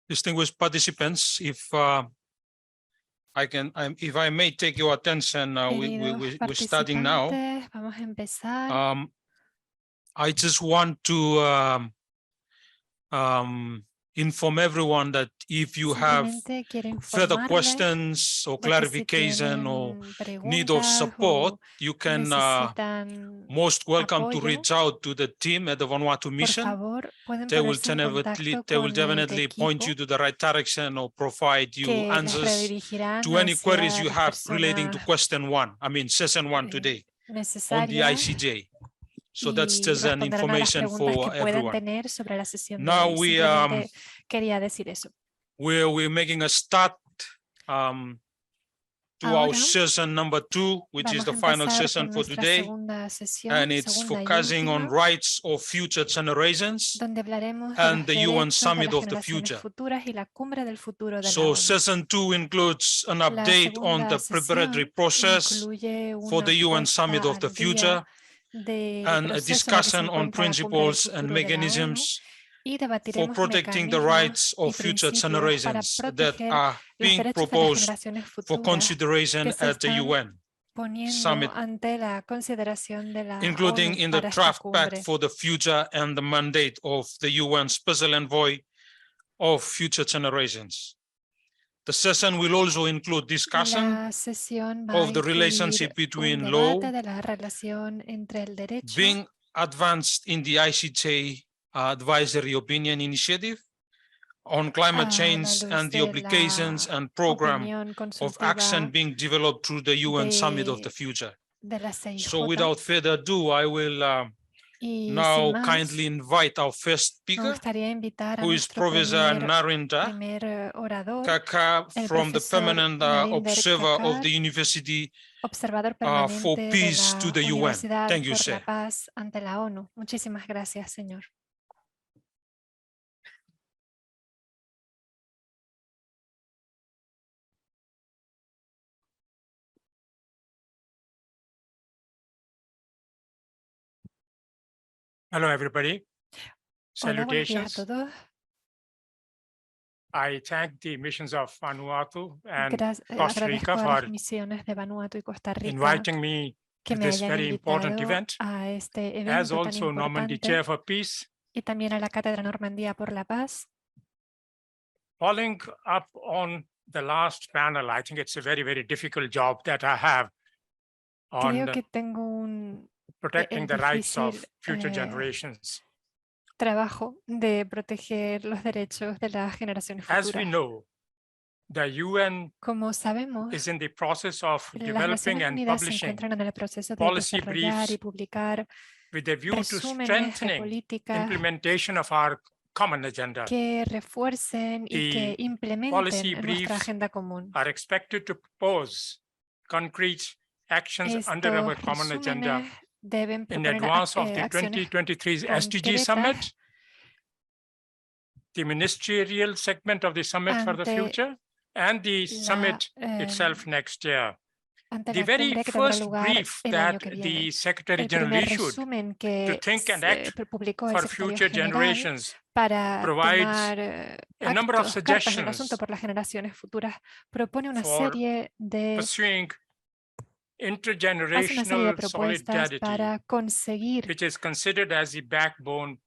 Distinguished participants, if if I may take your attention, we're starting now. Vamos a empezar. I just want to inform everyone that if you have further questions or clarification or need of support, you can most welcome to reach out to the team at the Vanuatu mission. They will definitely point you to the right direction or provide you answers to any queries you have relating to question 1, session 1 today on the ICJ. So that's just an information for everyone. Now we're making a start to our session number 2, which is the final session for today, and it's focusing on rights of future generations and the UN Summit of the Future. So session 2 includes an update on the preparatory process for the UN Summit of the Future, and a discussion on principles and mechanisms for protecting the rights of future generations that are being proposed for consideration at the UN Summit, including in the draft pact for the future and the mandate of the UN Special Envoy of Future Generations. The session will also include discussion of the relationship between law being advanced in the ICJ Advisory Opinion Initiative on climate change and the obligations and program of action being developed through the UN Summit of the Future. So without further ado, I will now kindly invite our first speaker, who is Professor Narinder Kakar from the Permanent Observer of the University for Peace to the UN. Thank you, sir. Muchísimas gracias, señor. Hello, everybody. Salutations. I thank the missions of Vanuatu and Costa Rica for inviting me to this very important event, as also Normandía Chair for Peace. Y también a la Cátedra Normandía por la Paz. Following up on the last panel, I think it's a very, very difficult job that I have on protecting the rights of future generations. Trabajo de proteger los derechos de las generaciones futuras. As we know, the UN is in the process of developing and publishing policy briefs with a view to strengthening implementation of our common agenda. Que refuercen y que implementen nuestra agenda común. Are expected to propose concrete actions under our common agenda in advance of the 2023 SDG Summit, the ministerial segment of the Summit for the Future, and the summit itself next year. The very first brief that the Secretary General issued to think and act for future generations provides a number of suggestions for pursuing intergenerational solidarity, which is considered as the backbone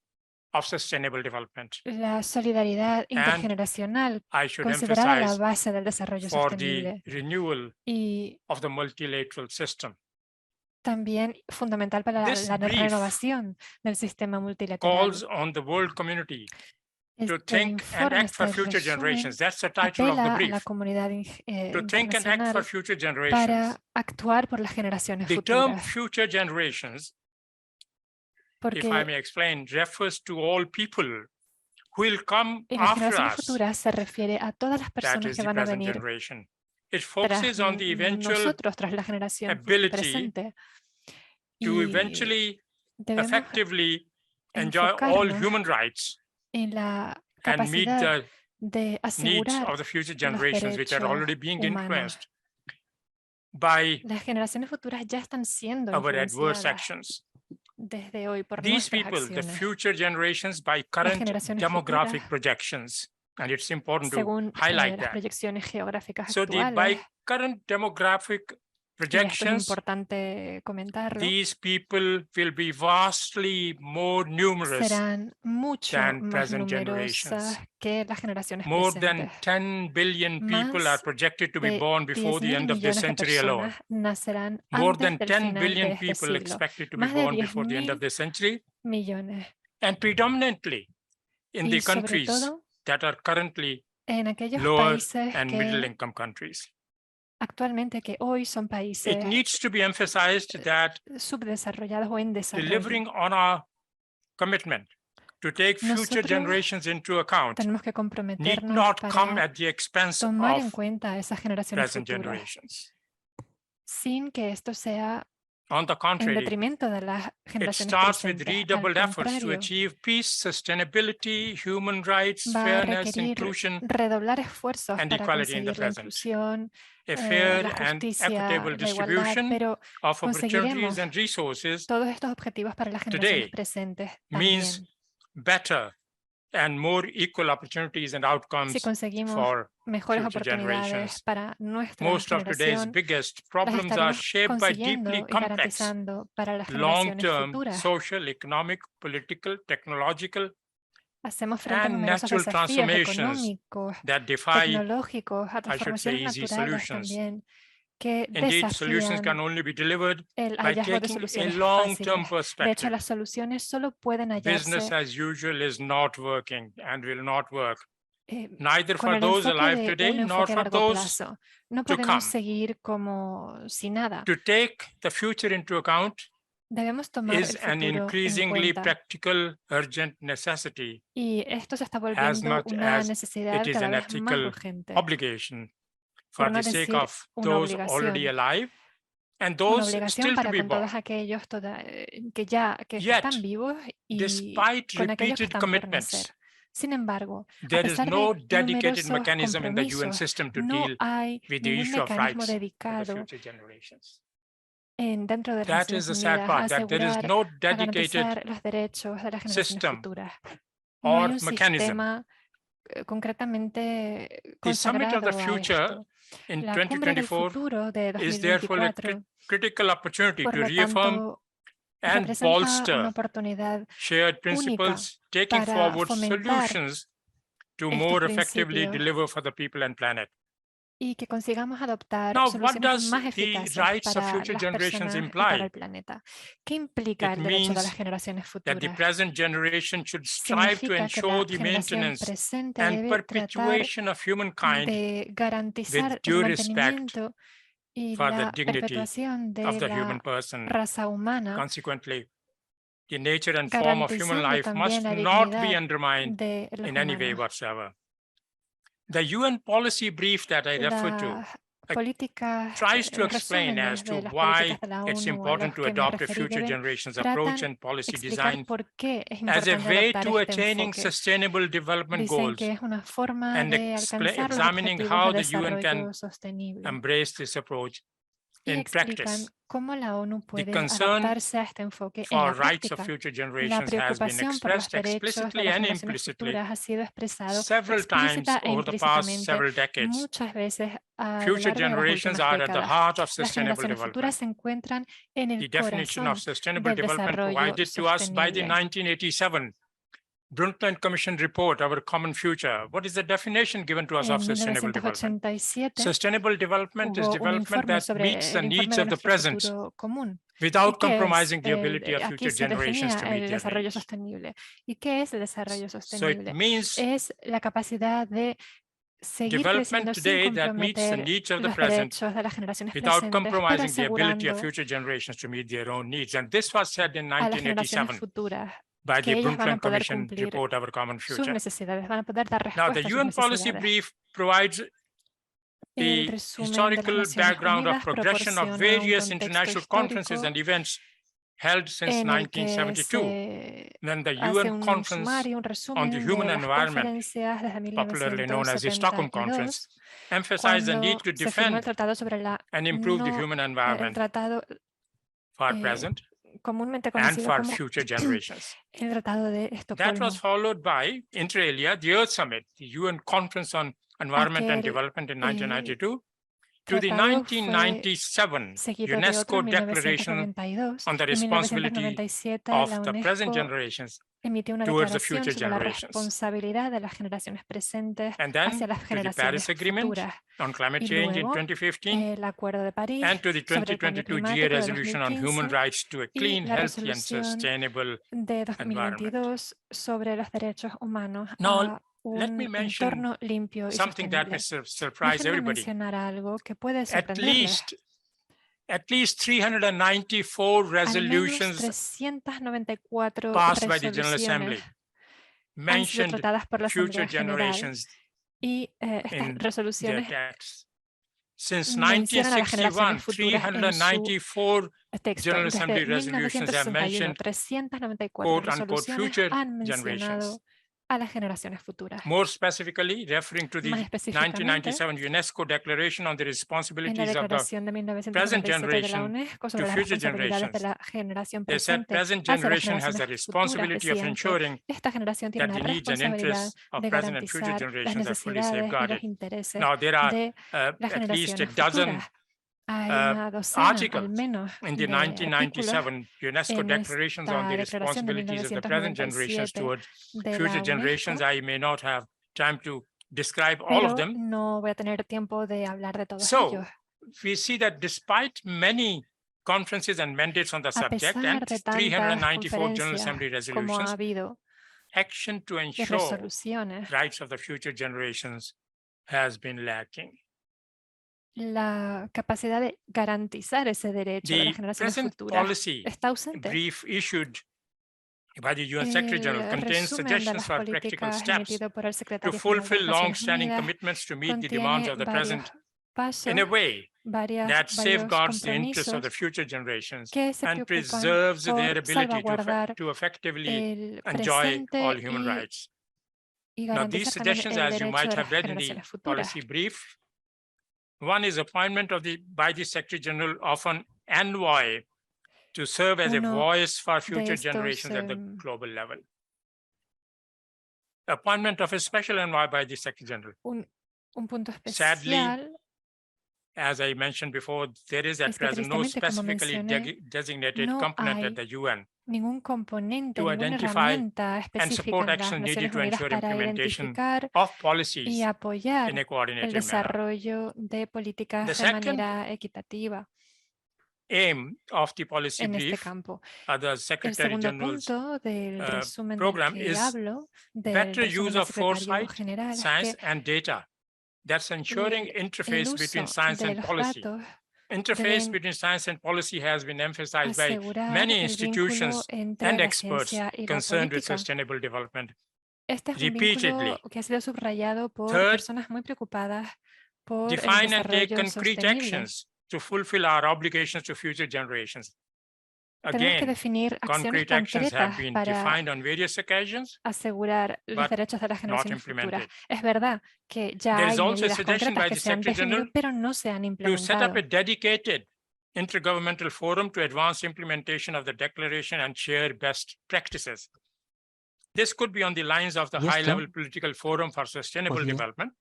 of sustainable development. La solidaridad intergeneracional considerada la base del desarrollo sostenible. For the renewal of the multilateral system. También fundamental para la renovación del sistema multilateral. Calls on the world community to think and act for future generations. That's the title of the brief. To think and act for future generations. Para actuar por las generaciones futuras. The term future generations, if I may explain, refers to all people who will come after us. Se refiere a todas las personas que van a venir It focuses on the eventual ability to eventually effectively enjoy all human rights en la and meet the needs of the future generations, which are already being influenced by las generaciones futuras ya están siendo our adverse actions. Desde hoy por These people, the future generations, by current demographic projections, And it's important to según highlight las that. proyecciones geográficas So by actuales. current demographic Y esto es projections, importante comentarlo. these people will be vastly more numerous Serán mucho than más present numerosas generations. que las generaciones More than presentes. 10 billion people are Más projected to be de born before the 10.000 end of this millones de century alone. personas nacerán More antes than del 10 final de billion este people siglo. expected to be Más de born before the end of 10.000 this century, millones. and predominantly in the Y sobre countries todo that are currently en aquellos lower países and middle que income countries. actualmente que hoy son It países needs to be emphasized that subdesarrollados o en desarrollo. delivering on our commitment to take future Nosotros generations into account tenemos que need comprometernos not come para at the expense tomar en of cuenta esas generaciones present futuras, generations. sin que esto sea On the en contrary, detrimento de las it generaciones starts with presentes. Al redoubled efforts to contrario, achieve peace, sustainability, human rights, va a fairness, requerir inclusion, redoblar esfuerzos and para equality in the conseguir la present. inclusión, A fair la and justicia, equitable la igualdad, distribution pero of opportunities conseguiremos and resources todos estos objetivos para las generaciones today presentes means también. better and more equal opportunities and outcomes Si conseguimos for mejores future oportunidades generations. para nuestra Most of today's generación, biggest las problems are estaremos shaped by deeply consiguiendo y complex, garantizando para las generaciones long-term futuras. social, economic, political, technological, Hacemos frente a and numerosos natural desafíos transformations económicos, that defy, tecnológicos, a I should say, transformaciones easy naturales solutions. también, que Indeed, solutions can desafían only be delivered el by hallazgo de taking a soluciones long-term fáciles. De hecho, perspective. las soluciones solo pueden Business hallarse as usual is not working and will not work, eh, neither con for el those enfoque alive de today un nor enfoque a for largo those plazo. No to podemos come. seguir como si nada. To take the future into account Debemos tomar is el an futuro en increasingly cuenta. practical, urgent necessity, Y esto se está as volviendo much una as necesidad it is cada an vez más ethical urgente, obligation por for no the sake decir of una those already obligación. alive and Una those obligación still to para be con born. todos aquellos que Yet, están vivos y despite con aquellos que repeated están por nacer. commitments, Sin embargo, a there is pesar no de dedicated numerosos mechanism in the UN compromisos, system to no deal hay with the ningún issue of mecanismo rights for the dedicado future generations. dentro de las That Naciones is the sad Unidas a part, that there is asegurar, no a dedicated garantizar los derechos de las generaciones system futuras. No hay or un mechanism. sistema concretamente The Summit of the consagrado a Future esto. in La Cumbre del 2024 Futuro de is therefore a 2024, critical opportunity por to lo reaffirm tanto, and representa una bolster oportunidad shared única principles, taking para forward fomentar solutions to estos more effectively principios deliver for the people and planet. y que consigamos adoptar Now, what soluciones does más the eficaces rights of para future las generations personas y para imply? el planeta. ¿Qué implica It el derecho de las means generaciones that the futuras? present generation should strive to Significa que la ensure the generación maintenance presente and debe tratar perpetuation of humankind de garantizar with el due respect mantenimiento y for the la dignity perpetuación of de the human la person. raza humana, Consequently, the nature and form of human garantizando life también must la not be dignidad undermined de los in any way humanos. whatsoever. The UN policy brief that I refer to Las políticas, tries to los explain as resúmenes to de las why políticas de la it's ONU a important los to que me adopt a referí future deben generations approach tratan and policy explicar design por qué es as a importante way adoptar to este attaining enfoque. sustainable development Dicen goals que es una forma and de alcanzar los examining objetivos how de the UN can desarrollo sostenible embrace this approach y in explican practice. cómo la ONU The puede concern adaptarse a este enfoque en for la rights of práctica. future La generations has been preocupación por los expressed derechos de explicitly las and generaciones implicitly futuras ha sido expresado several times explícita e over the past implícitamente several decades. muchas veces a lo Future largo de las generations últimas are at the décadas. heart of Las sustainable generaciones futuras development. se encuentran en The el definition of corazón sustainable del development desarrollo provided to us by the sostenible. 1987 Brundtland Commission report, Our Common Future. What is the definition given to us of En sustainable development? 1987 Sustainable development is hubo un development informe that sobre meets the el needs informe de of the nuestro present futuro común. ¿Y without qué es? compromising the ability of Aquí future se generations definía to meet el their desarrollo needs. sostenible. ¿Y qué es el desarrollo So it sostenible? means Es la capacidad de seguir creciendo development sin today that meets the comprometer needs of the los present derechos de las generaciones without presentes, pero compromising the ability of asegurando future generations to meet their own needs. And this was said in a las generaciones 1987 futuras by que the ellas van a Brundtland poder Commission cumplir report, Our Common sus Future. necesidades, van a poder dar Now, respuesta the a sus UN policy necesidades. brief provides El the resumen de las historical Naciones background of Unidas progression of proporciona un various contexto international conferences histórico and events held since en el que 1972. se Then the hace UN un Conference sumario, un on the resumen Human de las Environment, conferencias desde popularly known as the Stockholm 1972, Conference, emphasized the need cuando to se firmó el defend tratado sobre la and improve the no, human el environment tratado for present comúnmente and conocido for como future generations. el Tratado de That Estocolmo. was followed by, inter alia, the Earth Summit, the UN Conference on Environment and Aquel, Development in 1992, to the tratado fue 1997 seguido de otro UNESCO en Declaration 1992. on the En responsibility 1997, of la the present UNESCO generations emitió una towards the declaración future sobre la generations. responsabilidad de las generaciones presentes And then hacia las to the generaciones Paris Agreement futuras. on climate Y change in luego, 2015, el Acuerdo de París and to the sobre el cambio 2022 climático GA de resolution on human 2015 rights to a y clean, la healthy, and resolución sustainable de environment. 2022 sobre los derechos humanos Now, a let me un mention entorno limpio y something that may sostenible. surprise Déjenme everybody. mencionar algo que puede At sorprenderles. least 394 Al menos resolutions 394 passed by the General Assembly resoluciones han sido mentioned tratadas por la future Asamblea General generations y estas in their resoluciones text. Since mencionan a las 1961, generaciones futuras en su 394 texto. General Desde Assembly resolutions have 1961, mentioned 394 quote-unquote resoluciones future han mencionado generations. a las generaciones futuras. More specifically, referring to the Más específicamente, 1997 UNESCO Declaration on the en la Responsibilities of the declaración de present 1997 de la generation UNESCO to sobre las future responsabilidades de generations. la generación They said presente present hacia las generation has the generaciones futuras, responsibility of decían que ensuring esta generación tiene that una the needs and responsabilidad interests of de present and future garantizar las generations are fully necesidades y safeguarded. los intereses Now, there are de las at least a generaciones dozen futuras. Hay una docena, al articles menos, in the de artículos 1997 UNESCO en declarations on esta the declaración de responsibilities of the present generations 1997 towards de future la generations. UNESCO, I may not have time to describe all of pero them. no voy a tener tiempo de hablar de todos So, ellos. we see that despite many conferences and mandates on the A subject pesar and de tantas 394 General Assembly conferencias como ha resolutions, habido action to de ensure resoluciones, rights of the future generations has been lacking. la capacidad de garantizar ese derecho de The las generaciones present futuras policy está ausente. brief issued by the UN Secretary General El contains resumen de suggestions las for practical políticas steps emitido por el to secretario general de fulfill las Naciones long-standing Unidas commitments to meet the demands contiene of the varios present pasos, in a way that varios safeguards the interests of the compromisos future generations que se and preocupan preserves their por ability salvaguardar to effectively el enjoy all presente human rights. y Now, these garantizar también suggestions, el as you derecho might de have las read in the generaciones futuras. policy brief, one is appointment of by the Secretary General of an envoy to serve as a Uno voice for de future estos, generations at the global level. Appointment of a special envoy by the Secretary General. Un punto Sadly, especial, as I mentioned before, there is at es que present no tristemente, como specifically mencioné, designated no component hay at the UN ningún componente, to ninguna identify herramienta and específica support en las action needed Naciones to Unidas ensure para implementation identificar of y policies apoyar in a el coordinated manner. desarrollo de políticas The de second manera equitativa aim of the policy en este brief, campo. the El Secretary segundo General's punto del resumen del program que is hablo, del better resumen use del of secretario foresight, general, es science, que and data. That's ensuring el interface between uso science de and los policy. datos Interface deben between science and policy has been emphasized by asegurar many el vínculo institutions entre and la experts ciencia y la concerned with política. sustainable development. Este es un Repeatedly. vínculo que ha sido subrayado por Third, personas muy preocupadas por el define and take desarrollo concrete sostenible. actions to fulfill our obligations to future generations. Tenemos que Again, definir acciones concrete actions have concretas been para defined on various occasions, asegurar los but derechos de las not generaciones futuras. implemented. Es verdad que ya There is hay also a medidas suggestion concretas by que the se han Secretary definido, General pero no se han to set up implementado. a dedicated intergovernmental forum to advance implementation of the declaration and share best practices. This could be on the lines of the high-level political forum for sustainable development,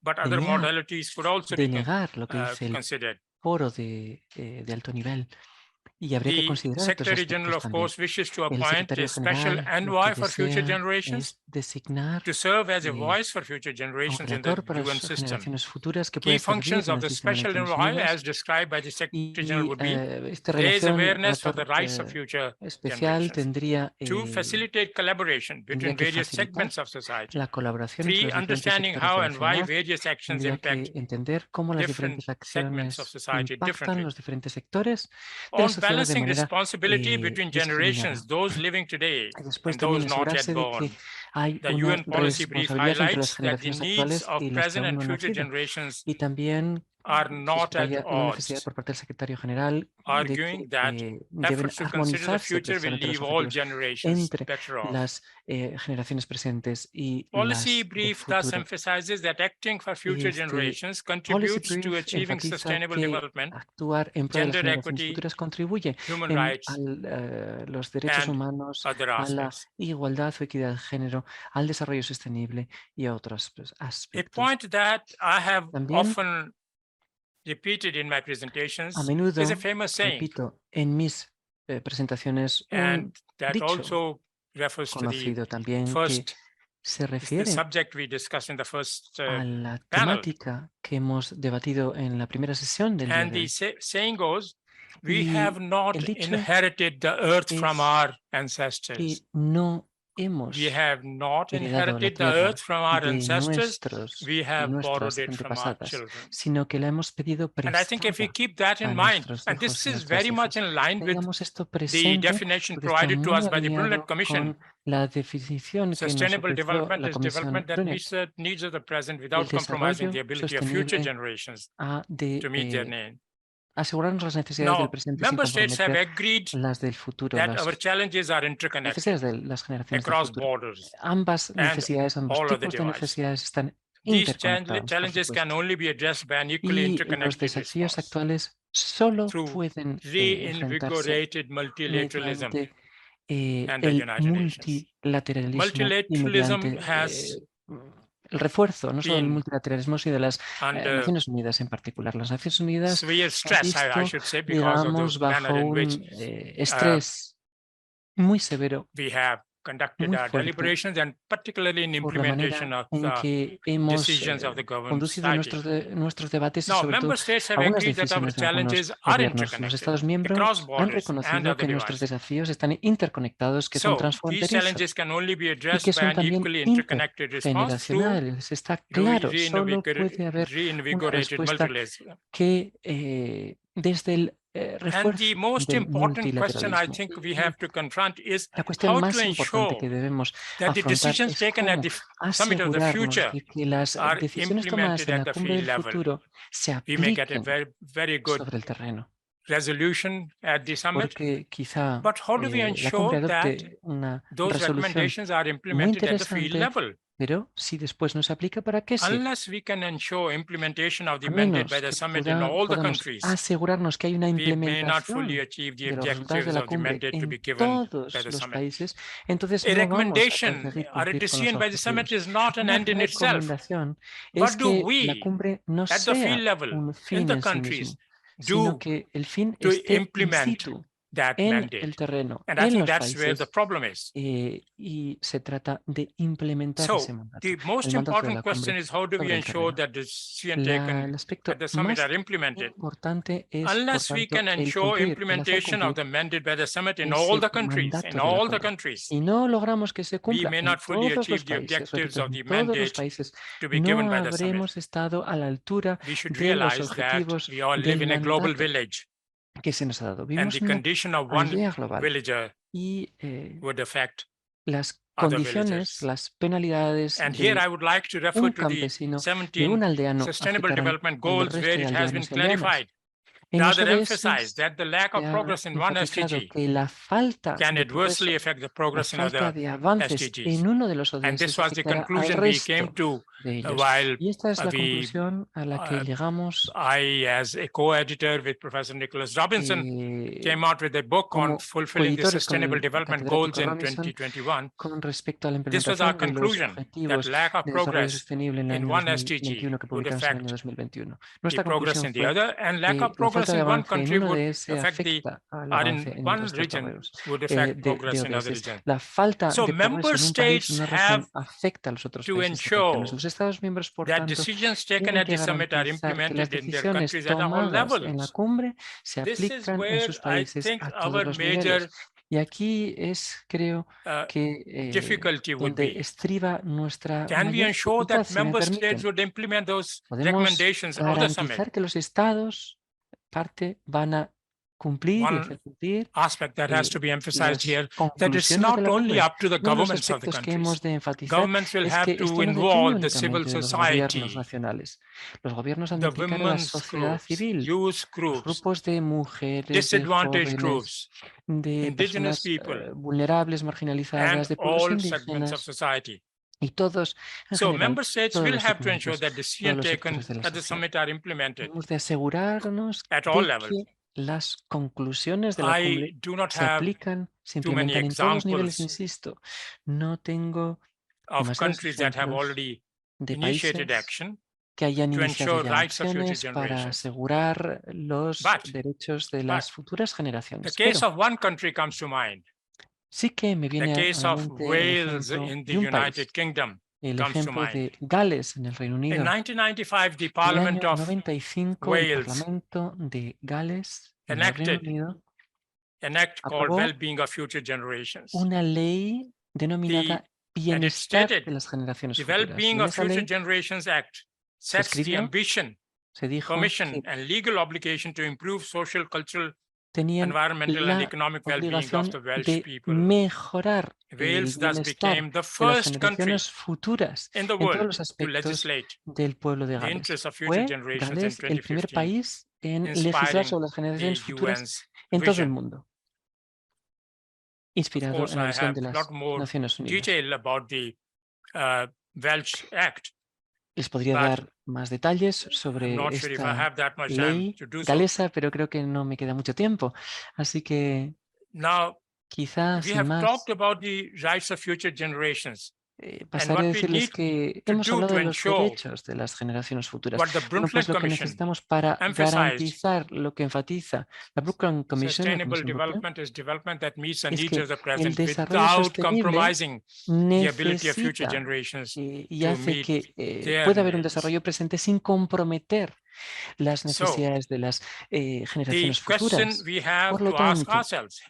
but other modalities could also be denegar lo que es el considered. foro de alto nivel. Y habría que The considerar otros Secretary General, aspectos of también. course, wishes to El appoint secretario a special general lo envoy que for future desea generations es designar to serve as a un voice for future generations in the relator para UN las system. generaciones futuras que Key puede servir functions en of el the sistema de special Naciones envoy, Unidas. as described by the Secretary General, Y would be esta raise relación awareness for the relator rights of future especial generations. tendría Two, facilitate collaboration between que various facilitar segments of society. la colaboración entre Three, los diferentes understanding sectores how de la and why sociedad. various actions Tendría impact que entender cómo las different diferentes segments of acciones society impactan differently. los diferentes sectores de la On sociedad de balancing manera responsibility between discriminada. generations, those living today Y después and también those not yet asegurarse de que born. hay The una UN policy brief responsabilidad entre las highlights that the generaciones needs actuales of y las que present aún and no han future nacido. generations Y también are not at subraya la necesidad odds, por parte del secretario general arguing de that que deben efforts to consider the armonizarse future will precisamente los leave all objetivos generations entre better off. las generaciones presentes y Policy las del brief thus futuro. emphasizes that acting for future generations Policy contributes to Brief achieving enfatiza sustainable que development, actuar en pro de las gender generaciones equity, futuras contribuye human a rights, los derechos and humanos, other a la aspects. igualdad o equidad de género, al desarrollo sostenible y a otros A aspectos. point that I have También, often repeated in my a presentations menudo is a famous saying, repito en mis presentaciones un and that dicho also refers to the conocido también que first, se it's the refiere subject we discussed in the first a la panel. temática que hemos debatido en la primera sesión del día And de the hoy. saying goes, we Y have not el dicho inherited the earth from es our ancestors. que no hemos We have not heredado la inherited the tierra earth from our de ancestors. nuestros We y have borrowed nuestras it from our antepasadas, children. sino que la hemos pedido And I think if we prestada keep that in a mind, nuestros and hijos this y is nuestras very much hijas. in line with Tengamos esto the presente definition porque está provided to muy us by the Brundtland alineado Commission. con la definición que nos Sustainable ofreció development la is Comisión development that meets Brundtland. the needs of the present El without compromising desarrollo the ability of future sostenible generations ha to meet their de needs. asegurarnos las necesidades del Now, presente sin member states have comprometer agreed las del futuro, that las our challenges are interconnected necesidades de las generaciones del across futuro. borders Ambas and necesidades, ambos all of the tipos de divides. necesidades están These interconectados, por challenges can supuesto. only be addressed by an equally Y los interconnected desafíos response actuales solo through pueden enfrentarse reinvigorated multilateralism mediante and the el United Nations. multilateralismo y Multilateralism mediante has el refuerzo, no solo del been multilateralismo, sino de las under Naciones Unidas en particular. Las Naciones Unidas severe han stress, I visto, should say, because of digamos, the bajo manner in un which estrés muy severo, we have conducted muy our fuerte, deliberations, and particularly in por la implementation manera of en que hemos decisions of the governing conducido society. nuestros debates y Now, sobre todo member states have algunas agreed that our decisiones de algunos challenges are gobiernos. Los interconnected Estados across miembros han borders and reconocido other que nuestros divides. desafíos están interconectados, que son So, these transfronterizos challenges can only be y addressed que by son an también equally interconnected response through intergeneracionales. Está claro, solo puede haber una reinvigorated respuesta multilateralism. que desde el And refuerzo the most del important question I multilateralismo. think we Y have to confront is la cuestión how to más importante que ensure debemos that the afrontar decisions es taken at cómo the Summit of the asegurarnos Future de que las are decisiones tomadas implemented en at la the Cumbre field del level. Futuro se We may get a apliquen very good sobre el terreno. resolution at the summit, Porque quizá but how do we la cumbre ensure that adopte una those resolución recommendations are muy implemented at the field interesante, level? pero si después no se aplica, ¿para qué sirve? Unless we can ensure implementation of the A mandate by menos the que summit in all the podamos countries, asegurarnos que hay una we may not fully implementación achieve the de los resultados de objectives la of the cumbre mandate to be en given by todos the los summit. países, entonces A no vamos a recommendation conseguir or a cumplir con los decision by the summit objetivos. is not an Una end in itself. recomendación What es do que la we cumbre no at the field sea level un in fin the en sí countries mismo, sino do que el fin to esté in implement situ, that en mandate? el terreno, And I en think los that's where the países, problem is. y se trata de implementar ese So mandato. the most El mandato de important la question cumbre is how do we sobre el ensure terreno. that the decisions El taken aspecto at the summit más are implemented? importante es, por Unless we tanto, can el ensure hacer implementation of cumplir the mandate by the summit in ese all the countries, mandato de la cumbre. Y no logramos que se we cumpla may en not fully todos achieve los the países, objectives repito, of en the todos los mandate países, to be given no by the summit. habremos estado a la altura We should de los realize that objetivos we all live del in a global mandato village, que se nos ha dado. and Vivimos the en una condition of one aldea global villager y would affect las other condiciones, villagers. las penalidades And here de I would like to refer un to the campesino, de 17 un aldeano, Sustainable afectarán Development al Goals resto where de it has been aldeanos y aldeanas. clarified, En los rather ODS emphasized that the lack se of ha progress in one enfatizado SDG que la falta can de progreso, adversely affect the la progress in falta other de avances SDGs. en uno de los And this ODS was the afectará al conclusion we came resto to de ellos. while Y esta es la we conclusión a la que llegamos I, as a co-editor with Professor Nicholas Robinson, came out with a book on como fulfilling the coeditores con Sustainable el Development Goals catedrático in Robinson 2021. con respecto a la This was our implementación de los conclusion, that objetivos lack of de desarrollo progress sostenible en el in año one 2021 que SDG would publicamos en el año affect 2021. the Nuestra progress conclusión in the fue other, and lack que of la progress falta de in one avance en country uno would de ese affect the, afecta al or avance in en el one resto de region correos would affect de progress in other ODS. regions. La falta So de progreso member en un país, en states una have región, afecta a los otros to países cercanos. ensure Los Estados miembros, por that tanto, decisions taken tienen at que the summit are garantizar que las implemented in their decisiones countries at all tomadas en la levels. cumbre se This is aplican en where sus I países think a todos our los major niveles. Y aquí es, creo, que difficulty would donde be, estriba nuestra can we mayor ensure dificultad, that si me member states permiten. would implement those Podemos recommendations of the summit? garantizar que los estados parte van a cumplir y one hacer cumplir aspect that has to be emphasized las here, that it's conclusiones de not la only cumbre. up to the Uno de los governments of the aspectos que countries. hemos de enfatizar Governments will es have que to esto no depende involve the civil únicamente de los gobiernos society, nacionales. Los gobiernos han de the implicar a la women's sociedad groups, civil, youth los groups, grupos de mujeres, de disadvantaged jóvenes, groups, de indigenous personas people, vulnerables, and marginalizadas, de pueblos all segments of indígenas society. y todos, en So general, member states todos will los have to ensure segmentos, that todos decisions los taken sectores de la at the sociedad. summit are implemented Hemos de asegurarnos at all de levels. que las conclusiones de la cumbre I do not se have aplican, se too many implementan en todos los niveles, examples insisto. No tengo of demasiados countries that have ejemplos already de initiated países action que hayan to iniciado ensure ya rights of future acciones para generations. asegurar los But derechos de las futuras the generaciones. case Pero of one country comes to mind, sí que me the viene a case la of mente el Wales ejemplo in the de un United país, Kingdom el comes to ejemplo mind. de Gales en el Reino In Unido. 1995, the En el Parliament año of 95, el Wales Parlamento de Gales en el Reino enacted Unido an act called aprobó Well-being of Future Generations. una ley denominada And it Bienestar stated de las Generaciones the Futuras. Y Well-being en of esa Future ley Generations Act se sets the escribió, ambition, se dijo permission, que and legal obligation to improve social, cultural, tenían environmental, and la economic well-being of obligación the Welsh de people. mejorar el Wales thus bienestar became the de las first country generaciones futuras in the en todos world los to aspectos legislate del pueblo de the Gales. interests of future Fue generations in Gales el primer 2015, país en legislar inspiring sobre las the generaciones futuras UN's en todo el vision. mundo, Of inspirado course, en la I visión have de a las lot more Naciones Unidas. detail about the Welsh Act. Les podría But dar más detalles I'm sobre not sure if I esta have that much time ley to do so. galesa, pero creo que no me queda mucho tiempo. Así que Now, quizá we sin have más talked about the rights of future generations and pasaré a what we decirles need que to hemos do hablado to de los ensure derechos de las generaciones futuras. what the Bueno, pues Brundtland lo que Commission necesitamos para emphasized. garantizar lo que enfatiza la Brundtland Commission, la Sustainable Comisión Europea, development is development that meets the es needs que of the el present desarrollo without sostenible compromising the ability of future necesita generations y to hace meet que their pueda haber un needs. desarrollo presente sin comprometer las So, necesidades de las the generaciones question futuras. we have Por lo to ask tanto, ourselves,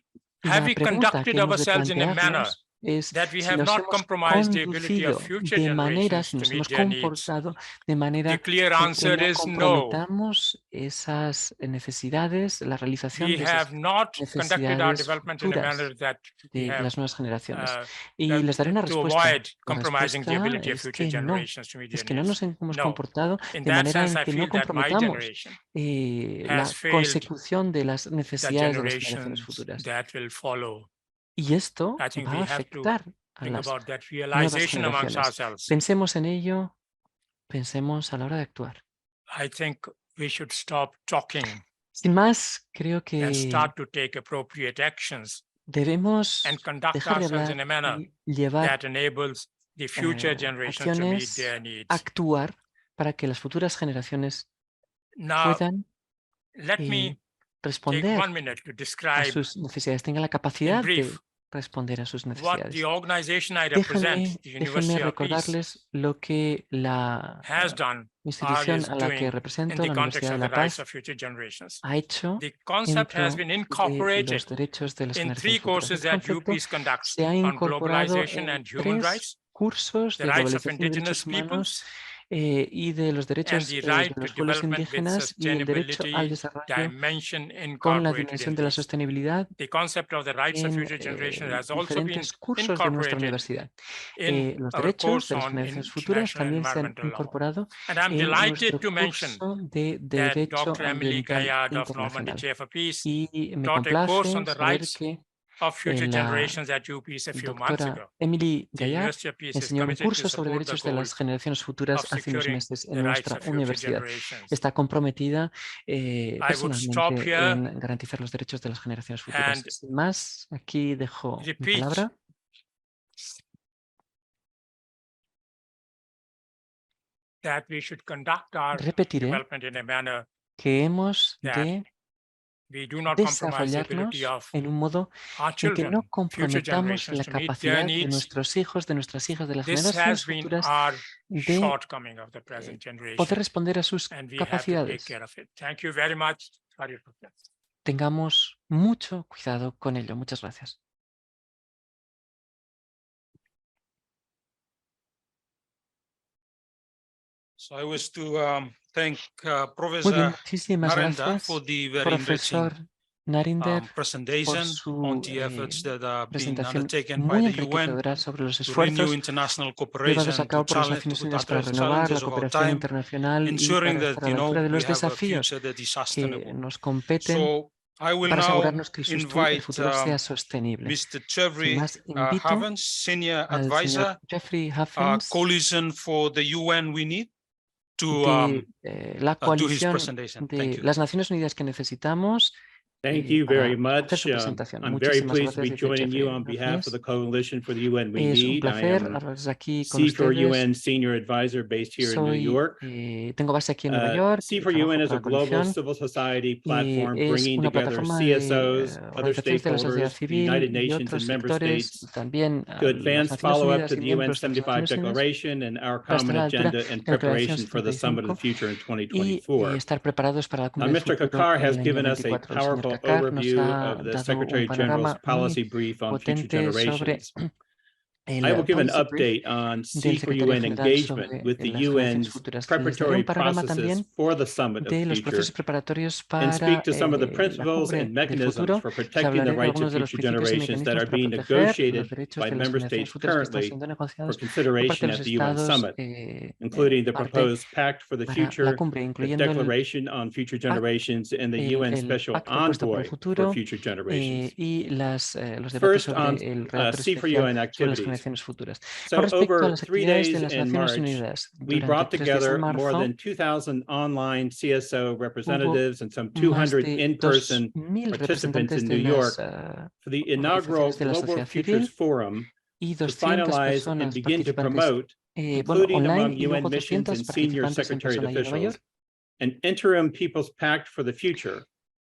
have la we pregunta que conducted hemos de ourselves in a manner plantearnos es that we si have nos not hemos compromised the ability of conducido future de manera, generations si to nos meet hemos their needs? comportado de manera The clear en que answer no is no. comprometamos esas necesidades, la realización We de esas have not conducted our necesidades development in a futuras manner that we de have las nuevas generaciones. uh, Y les daré una to respuesta. avoid La compromising the respuesta ability of es future que no. generations to meet Es their que no needs. nos hemos No. comportado In de that manera sense, en I que no feel that my comprometamos generation la has failed consecución de las the necesidades de las generaciones generations futuras. that will follow. Y esto I think va we a have to afectar a think las about that nuevas realization amongst generaciones. ourselves. Pensemos en ello, pensemos a la hora de actuar. I think we should stop talking Sin más, creo and que start to take appropriate actions debemos and conduct dejar de ourselves in hablar a manner y llevar that enables the future generations to meet acciones, their needs. actuar para que las futuras generaciones Now, puedan let me take responder 1 minute to a describe sus necesidades, tengan la in capacidad de brief responder a sus what necesidades. the organization I represent, Déjenme, the déjenme University of Peace, recordarles lo que la has done or institución is a la que doing in represento, the la context Universidad de of the la rights Paz, of future generations. ha hecho The concept has dentro been de incorporated los derechos de las in 3 generaciones futuras. courses Este that concepto UPeace conducts se ha on incorporado globalization en and human 3 rights, cursos the de rights of globalización y derechos indigenous humanos peoples, y de los and derechos the de right to los pueblos development with indígenas y el derecho al sustainability desarrollo dimension con la incorporated dimensión in de la these. sostenibilidad The concept of the rights of en future generations has also been diferentes cursos de nuestra incorporated universidad. in Los our derechos course de las on generaciones futuras international también se han environmental law. incorporado And I'm en delighted nuestro to mention curso de that Derecho Dr. Emilie Ambiental Gaillard of Normandía Internacional. Chair for Peace Y me taught a course complace on the saber rights que of future la generations at UPeace a few months doctora ago. Emilie The Gaillard University of Peace is enseñó un committed to curso sobre support the derechos de goal las generaciones futuras of hace unos securing meses en the rights nuestra of future universidad. generations. Está comprometida I would stop personalmente here en garantizar los derechos de las generaciones futuras. and Sin más, aquí dejo mi repeat palabra. that we should conduct our Repetiré development in a manner que hemos that de we do not compromise the ability desarrollarnos of en un modo our en que no children, future comprometamos generations la to meet their capacidad de needs. nuestros hijos, de nuestras hijas, de las This has generaciones been futuras our de shortcoming of the present poder generation, responder a sus and we have to take capacidades. care of it. Thank you very much for your attention. Tengamos mucho cuidado con ello. Muchas gracias. So I wish to thank Muy bien, Professor muchísimas Narinder gracias, for the very profesor enriching Narinder por presentation on su the efforts that are being presentación undertaken by muy the UN enriquecedora sobre los to renew esfuerzos international llevados a cooperation cabo to por las Naciones Unidas para address the renovar la challenges of our cooperación time, internacional y ensuring para that, estar a la altura de we los have a desafíos future that is que sustainable. nos competen So I will para now asegurarnos que el invite futuro sea sostenible. Mr. Sin Jeffery más, invito Huffines, Senior al Advisor, señor Jeffery Huffines Coalition for the UN we need, to de la do his coalición presentation. Thank de you. las Naciones Unidas que necesitamos Thank you para very much. hacer su presentación. I'm very Muchísimas pleased to be gracias, dice joining you Jeffery on behalf of Huffines. the Coalition for the UN We Es un Need. I placer am hablar aquí con C4UN ustedes. Senior Advisor based here in New Soy, York. tengo base aquí en Nueva York, C4UN trabajo is para a la global Coalición civil society y platform es bringing una together plataforma de CSOs, other organizaciones de la sociedad stakeholders, the United civil y Nations otros and member sectores, states también a to las advance Naciones follow-up Unidas to y the UN miembros de las 75 Naciones Unidas Declaration and our para estar common a la altura agenda in de la Declaración preparation for the Summit of the 75 Future in y 2024. estar preparados para la Cumbre del Mr. Futuro Kakar en has el año given us a 24. El señor powerful Kakar nos overview ha of the dado un Secretary General's panorama policy muy brief on future potente sobre generations. el I will give an policy brief update on del secretario C4UN general engagement sobre with the las generaciones UN's futuras. Les daré preparatory un panorama processes también for the Summit of the de los procesos Future preparatorios and speak para to some of the la principles Cumbre and del mechanisms Futuro. for Les protecting the hablaré de rights of algunos de los future principios y generations that mecanismos are para being proteger los negotiated derechos by de las member generaciones states futuras que están currently siendo for negociados por parte consideration de at los the UN Estados, Summit, including the parte proposed Pact for the para la Future, cumbre, the incluyendo Declaration on Future Generations, and the UN el Special pacto puesto por el Envoy for futuro Future Generations. y los debates First sobre on el relator especial C4UN sobre las activities. generaciones futuras. Con So respecto a over las 3 actividades de days las in Naciones March, Unidas, we durante brought 3 días en together more marzo, than 2,000 online CSO hubo representatives and some más 200 de in-person 2.000 participants representantes in de New las York for the inaugural organizaciones de la Global sociedad Futures civil Forum y to 200 finalize and personas begin to participantes, promote, bueno, including online, among y UN luego missions 200 and senior participantes en secretariat persona allí en Nueva officials, York, an interim People's Pact for the Future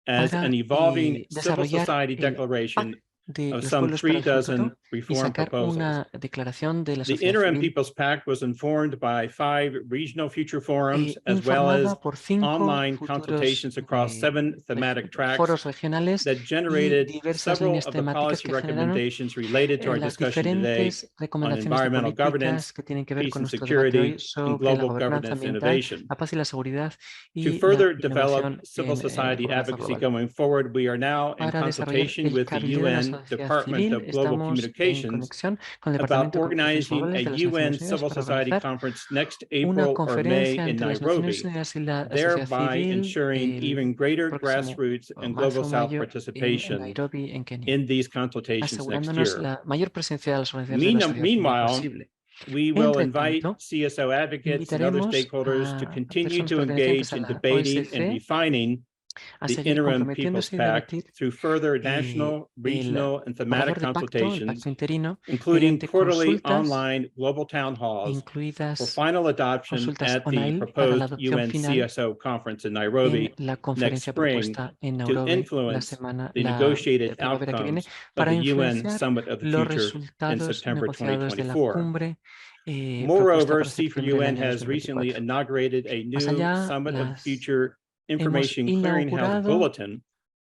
as para an evolving civil desarrollar society el declaration pacto de of los some pueblos para 3 el futuro dozen y reform sacar proposals. una declaración de la The sociedad interim civil People's Pact was informed by 5 regional future forums, as well as informada por 5 online futuros consultations across 7 thematic tracks foros regionales that y generated diversas several líneas of the temáticas policy que generaron recommendations related to our las discussion today diferentes on recomendaciones de environmental políticas governance, que tienen que ver peace con and nuestro debate de hoy security, and sobre la global gobernanza governance ambiental, innovation. la paz y la seguridad To y la further develop innovación civil en la society gobernanza advocacy global. going forward, we are now in Para desarrollar consultation el with the cabildeo de la UN sociedad Department civil, of Global estamos en Communications conexión con el about Departamento de Comunicaciones organizing a Globales de las UN Naciones Unidas civil para society organizar conference next una April or May conferencia in entre las Naciones Nairobi, Unidas y la sociedad thereby civil ensuring el even greater próximo grassroots and marzo global o South mayo en participation Nairobi, en Kenia, in these consultations next asegurándonos year. la mayor presencia de las organizaciones de la sociedad civil Meanwhile, posible. we will Entre invite tanto, CSO advocates and other invitaremos stakeholders to a continue personas to pertenecientes engage a in la debating and OSCE refining a the seguir interim People's comprometiéndose y Pact debatir through further national, el regional, and thematic borrador de pacto, el consultations, pacto interino, including mediante quarterly consultas, online global town halls for incluidas final adoption consultas at the online para la proposed adopción UN final CSO conference in en Nairobi la next conferencia spring propuesta en to Nairobi influence the la negotiated primavera que viene outcomes of para the UN influenciar Summit of the los Future in resultados September negociados de la 2024. cumbre propuesta Moreover, para septiembre del C4UN año has recently 2024. inaugurated a Más new allá, Summit of the Future hemos Information Clearinghouse inaugurado Bulletin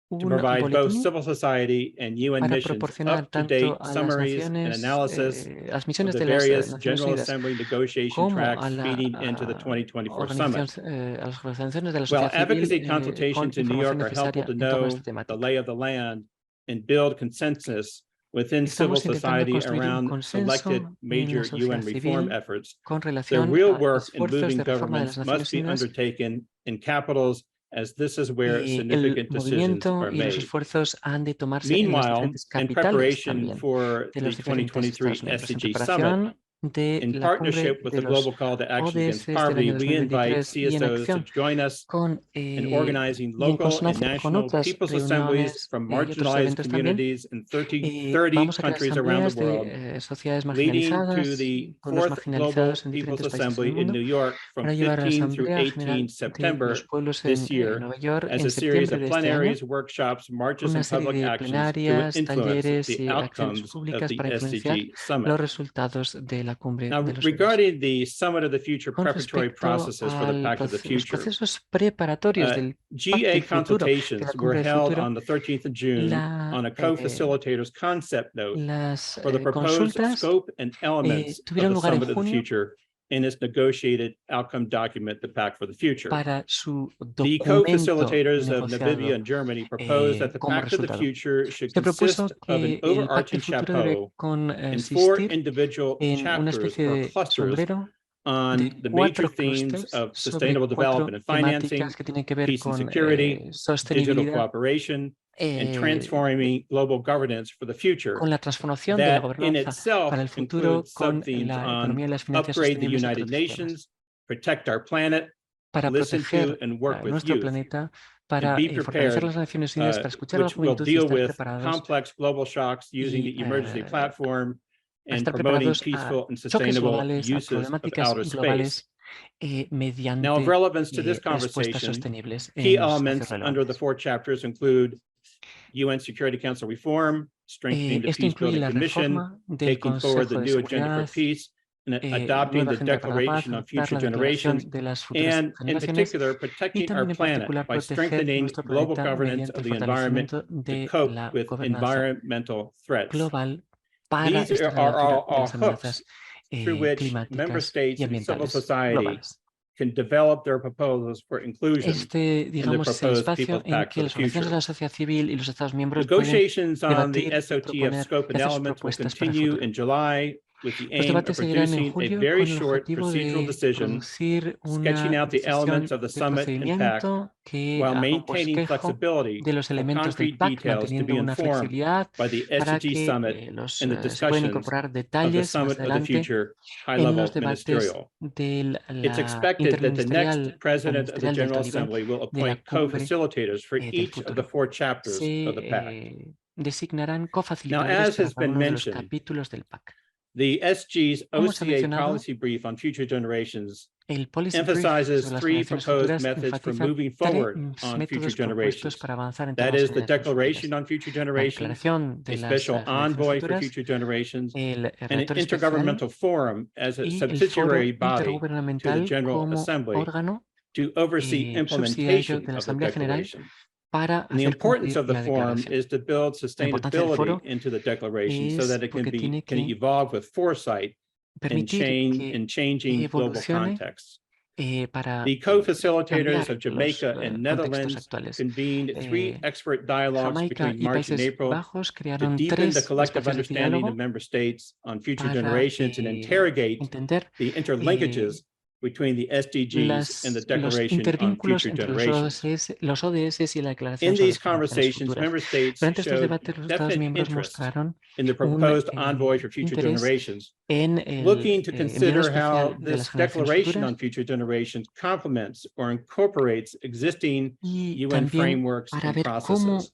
to un provide both boletín civil society and UN para missions proporcionar up-to-date tanto a las summaries and naciones, analysis las of misiones the de las various Naciones General Unidas Assembly negotiation como tracks feeding into the 2024 organización, summit. a las organizaciones de la While sociedad civil advocacy con consultations in New información York are helpful necesaria to en torno a esta know the temática. lay of the land and build consensus within civil Estamos intentando society construir un around selected consenso en major la sociedad UN reform civil efforts, con the relación real a work in esfuerzos moving de reforma de las governments must Naciones be Unidas undertaken in capitals, as this is where y el significant decisions movimiento are y los made. esfuerzos han de tomarse en las Meanwhile, diferentes in capitales preparation también for de the los diferentes 2023 Estados miembros. En SDG Summit, preparación de in la cumbre partnership with de the los Global Call to Action Against ODS del Poverty, año we invite 2023 y en CSOs to acción join us con, in organizing y en local and consonancia con national otras people's assemblies reuniones from y otros marginalized eventos también, communities in 30 vamos a crear countries around the asambleas world, de sociedades leading to marginalizadas, the pueblos 4th Global marginalizados en People's diferentes países del Assembly in mundo, New York from para llevar a la 15 through Asamblea 18 General de los September Pueblos this en year Nueva York as en a series septiembre of de este año, plenaries, workshops, con marches, una and serie public de actions to plenarias, influence talleres the y acciones outcomes of públicas the para influenciar SDG Summit. los resultados de la cumbre Now, de los ODS. regarding the Summit of the Future Con preparatory respecto processes for the a Pact of the los Future, procesos preparatorios del Pacto GA del Futuro, de la consultations were cumbre del held futuro, on the 13th of June on a co-facilitator's concept note las for the proposed consultas scope and elements of tuvieron the lugar en Summit of the junio Future in its negotiated outcome document, the Pact for the Future. Para su The documento co-facilitators of negociado Namibia and Germany proposed that the como Pact of the resultado. Future should Se propuso consist of an que el Pacto overarching del Futuro debe chapeau in 4 consistir individual en una chapters especie or de clusters sombrero on de the major 4 themes clústeres of sobre sustainable 4 development and financing, temáticas que tienen que ver peace and con security, digital sostenibilidad, cooperation, and transforming global governance for the future, con la transformación de la that in gobernanza itself para el futuro, includes con subthemes la on economía y las finanzas upgrade the sostenibles, United entre otros temas, Nations, protect our planet, para listen to proteger and work with nuestro youth, planeta, and para be fortalecer prepared, las Naciones Unidas, para escuchar a la which will juventud y deal estar with preparados, complex global shocks using the emergency platform para and estar promoting preparados a peaceful and choques sustainable globales, a uses of problemáticas outer space. globales Now, of mediante relevance to this respuestas conversation, sostenibles key en los elements espacios under the relevantes. 4 chapters include UN Security Council reform, strengthening the Esto incluye Peace-Building la Commission, reforma del taking forward the Consejo de new agenda for Seguridad, peace, and adopting nueva the agenda para la paz, Declaration on adoptar Future la declaración Generations, de las futuras and in generaciones, particular, y protecting our también en planet particular by proteger strengthening nuestro global planeta governance mediante of el the environment fortalecimiento to de cope la with gobernanza environmental threats. global para These estar a la are altura de all las amenazas hooks through which member climáticas states y and civil ambientales society globales. can develop their proposals for inclusion Digamos, es el proposed espacio People's en Pact que for las the organizaciones de future. la sociedad civil y los Estados miembros pueden Negotiations on the debatir y SOT of proponer scope y and hacer sus elements will propuestas para el continue futuro. in July with the Los aim debates of seguirán en producing a julio very con el short objetivo procedural de decision producir sketching una out the decisión elements of the de summit impact procedimiento que while haga un maintaining bosquejo flexibility de los for elementos del concrete PAC, details to be manteniendo una informed flexibilidad by the para SDG summit que and the se puedan discussions incorporar of the detalles más Summit of the adelante Future en high-level los debates ministerial. de It's la expected that the next interministerial o president of the ministerial de General alto nivel Assembly will de la appoint cumbre co-facilitators for del each of the futuro. 4 chapters of the Pact. Se designarán Now, cofacilitadores as para has cada been uno de los mentioned, capítulos del PAC. the SG's Como se ha OCA mencionado, policy brief on future generations el policy brief emphasizes sobre las 3 generaciones proposed futuras methods for enfatiza moving 3 forward on future métodos propuestos generations. para avanzar en That temas de is the generaciones Declaration futuras. on Future La Generations, declaración de a las special generaciones envoy for futuras, future generations, el and an relator especial intergovernmental forum as a y el foro subsidiary body to the intergubernamental General como Assembly órgano to oversee subsidiario implementation de la of the Asamblea General declaration. para And the hacer importance cumplir of the la forum declaración. is to build La importancia del sustainability foro into the declaration so es that it porque tiene can que evolve with foresight permitir que in changing global evolucione contexts. para The co-facilitators cambiar of Jamaica los and contextos Netherlands actuales. convened 3 expert dialogues Jamaica between y March and Países April Bajos to crearon deepen the 3 collective espacios de understanding diálogo of member states on future para generations and interrogate entender the interlinkages between the SDGs and the los Declaration on intervínculos Future entre Generations. los ODS y la Declaración In sobre these las Generaciones conversations, Futuras. member states Durante estos showed debates, los Estados definite miembros interest mostraron in the un proposed envoy for future interés generations, en el looking to enviado consider how especial de las this generaciones declaration futuras on future generations complements or incorporates existing y UN también frameworks para and ver cómo processes,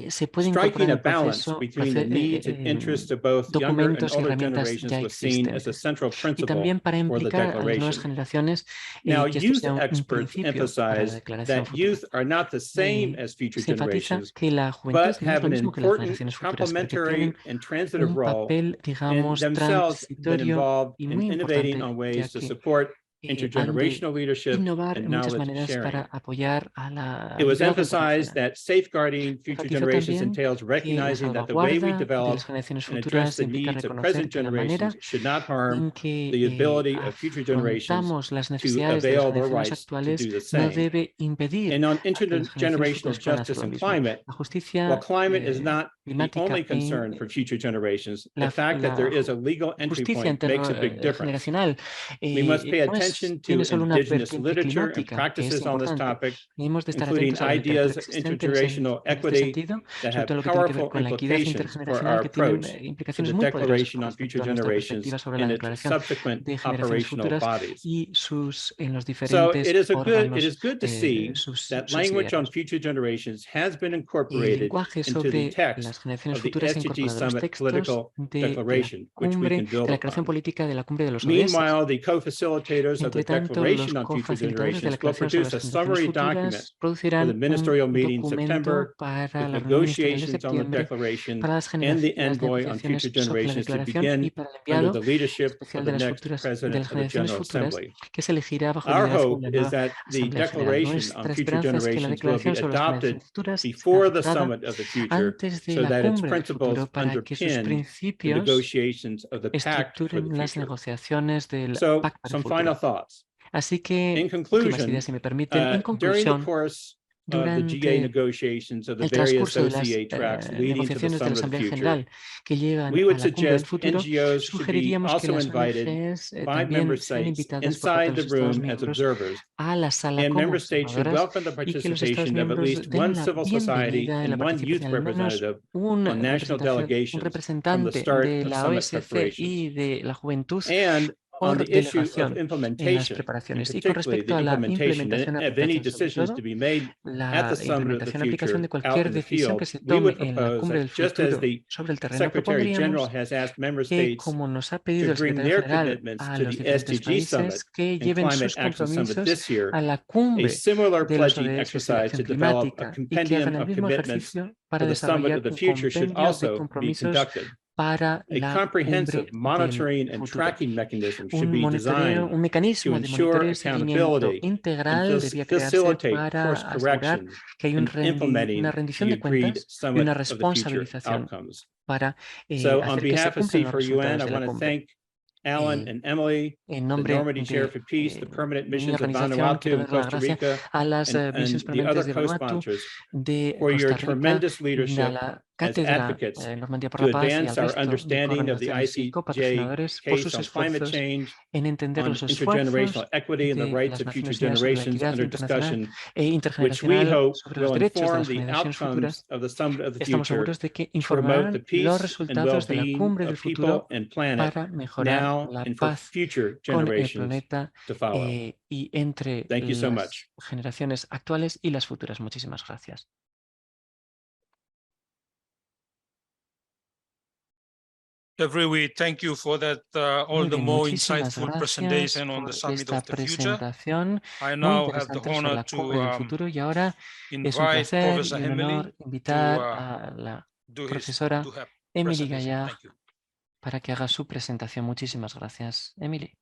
se puede striking incorporar en a el balance proceso between the needs and interests of both younger and documentos y older herramientas generations ya was seen as a existentes. central Y principle también para for the implicar a las nuevas declaration. generaciones Now, que esto youth sea un experts principio para la emphasize declaración that futura. youth are not the same as future Se enfatiza generations, que la juventud but no es have lo an mismo que las important generaciones futuras, porque tienen complementary and transitive un role papel, and digamos, themselves been transitorio involved y in muy innovating importante, on ya ways to que support han de intergenerational leadership innovar and en muchas knowledge maneras para sharing. apoyar a la It was liderazgo emphasized internacional. that safeguarding future Enfatizó generations también entails que la recognizing that the way we salvaguarda de develop las generaciones and address futuras the implica needs of reconocer present que la manera generations should not harm en que the ability of future generations afrontamos las to necesidades de las avail their generaciones rights to actuales do the no same. debe impedir And on a que las generaciones intergenerational futuras puedan hacer justice lo and mismo. climate, La justicia while climate is not the climática only concern for future generations, the la fact that there is a legal entry justicia point makes a big difference. intergeneracional We must pay no attention tiene to solo una indigenous vertiente literature and climática, que es practices on this importante. topic, Debemos de estar including atentos a la literatura ideas of existente intergenerational en este equity sentido, that sobre have todo lo que tiene que ver powerful con la equidad implications for intergeneracional, our que tienen approach to implicaciones the muy poderosas Declaration con on Future respecto a nuestra Generations perspectiva sobre la and its declaración subsequent de generaciones operational futuras bodies. y en los So diferentes it is órganos good to see that language on subsidiarios. future generations has been El incorporated lenguaje into the sobre text las generaciones of the futuras se ha SDG incorporado a los Summit textos Political de la Declaration, which we cumbre, can de build la declaración upon. política de la cumbre de los ODS. Meanwhile, the co-facilitators co-facilitators of the Declaration on Future Generations will produce a summary document for the ministerial meeting in September with negotiations on the Declaration and the envoy on future generations to begin under the leadership of the next President of the General Assembly. Our hope is that the Declaration on Future Generations will be adopted before the Summit of the Future so that its principles underpin the negotiations of the Pact for the Future. So, some final thoughts. Así que, In conclusion, ideas, si me permiten, en during the conclusión, course of the GA negotiations of the el various transcurso de las OCA tracks leading to the negociaciones de la Summit of the Asamblea Future, General que llevan we a would la Cumbre del suggest Futuro, NGOs should be sugeriríamos que also las invited ONGs by member también sean states invitadas por parte inside de the los Estados room as miembros observers, a la sala and como member states should observadoras welcome the y que los Estados participation of at miembros least den one la civil society bienvenida en la and one youth participación al menos representative un on national un delegations from the representante start de of la summit OSC preparations. y de la juventud And on por the issue of delegación en las implementation, and preparaciones. Y con particularly respecto the a la implementation implementación y of any aplicación, sobre decisions todo, to be made at la the Summit of the implementación y aplicación de Future out cualquier in the decisión field, que se we would tome en la propose Cumbre that del just as Futuro the sobre el terreno, Secretary General propondríamos has asked member que, states como nos ha pedido to el bring secretario their general commitments a to los the diferentes SDG Summit países, que and lleven Climate sus Action Summit compromisos this year, a la a cumbre similar de los pledging derechos y la exercise to acción develop a climática y que compendium hagan el of mismo commitments ejercicio for para the Summit of desarrollar the un Future should compendio de also be compromisos conducted. para A la comprehensive Cumbre monitoring del and Futuro. tracking mechanism should Un be monitoreo, designed un mecanismo to de ensure monitoreo y seguimiento accountability and integral debía crearse facilitate para course asegurar correction que hay in una implementing rendición the de agreed cuentas y Summit una of the Future responsabilización outcomes. para So, on hacer que se behalf of cumplan los C4UN, resultados I de la want to cumbre. thank Alan and Emily, En the nombre Normandy Chair for Peace, the de permanent mi missions of organización, quiero Vanuatu and dar las Costa gracias Rica, a las misiones and the other permanentes de Vanuatu, co-sponsors de for your Costa Rica, tremendous de leadership la as Cátedra advocates Normandía por to la Paz y al advance our resto de understanding of the coordenaciones y ICJ copatrocinadores por sus case on climate esfuerzos change, en entender on los intergenerational esfuerzos equity and the de rights las of future Naciones Unidas sobre la generations equidad under internacional discussion, e which we intergeneracional hope sobre los will derechos de inform las the generaciones outcomes futuras. of the Summit of the Estamos Future seguros de que to promote the informarán los peace and resultados de la well-being Cumbre del of people Futuro and planet para mejorar now la and for paz future con el generations planeta to follow. y entre Thank you so las much. generaciones actuales y las futuras. Muchísimas gracias. Jeffery, we thank you for that all the more insightful presentation on the Summit of the Future. I now have the honor to invite Professor Emilie invitar a la profesora Emilie Gaillard Thank you. para que haga su presentación. Muchísimas gracias, Emilie.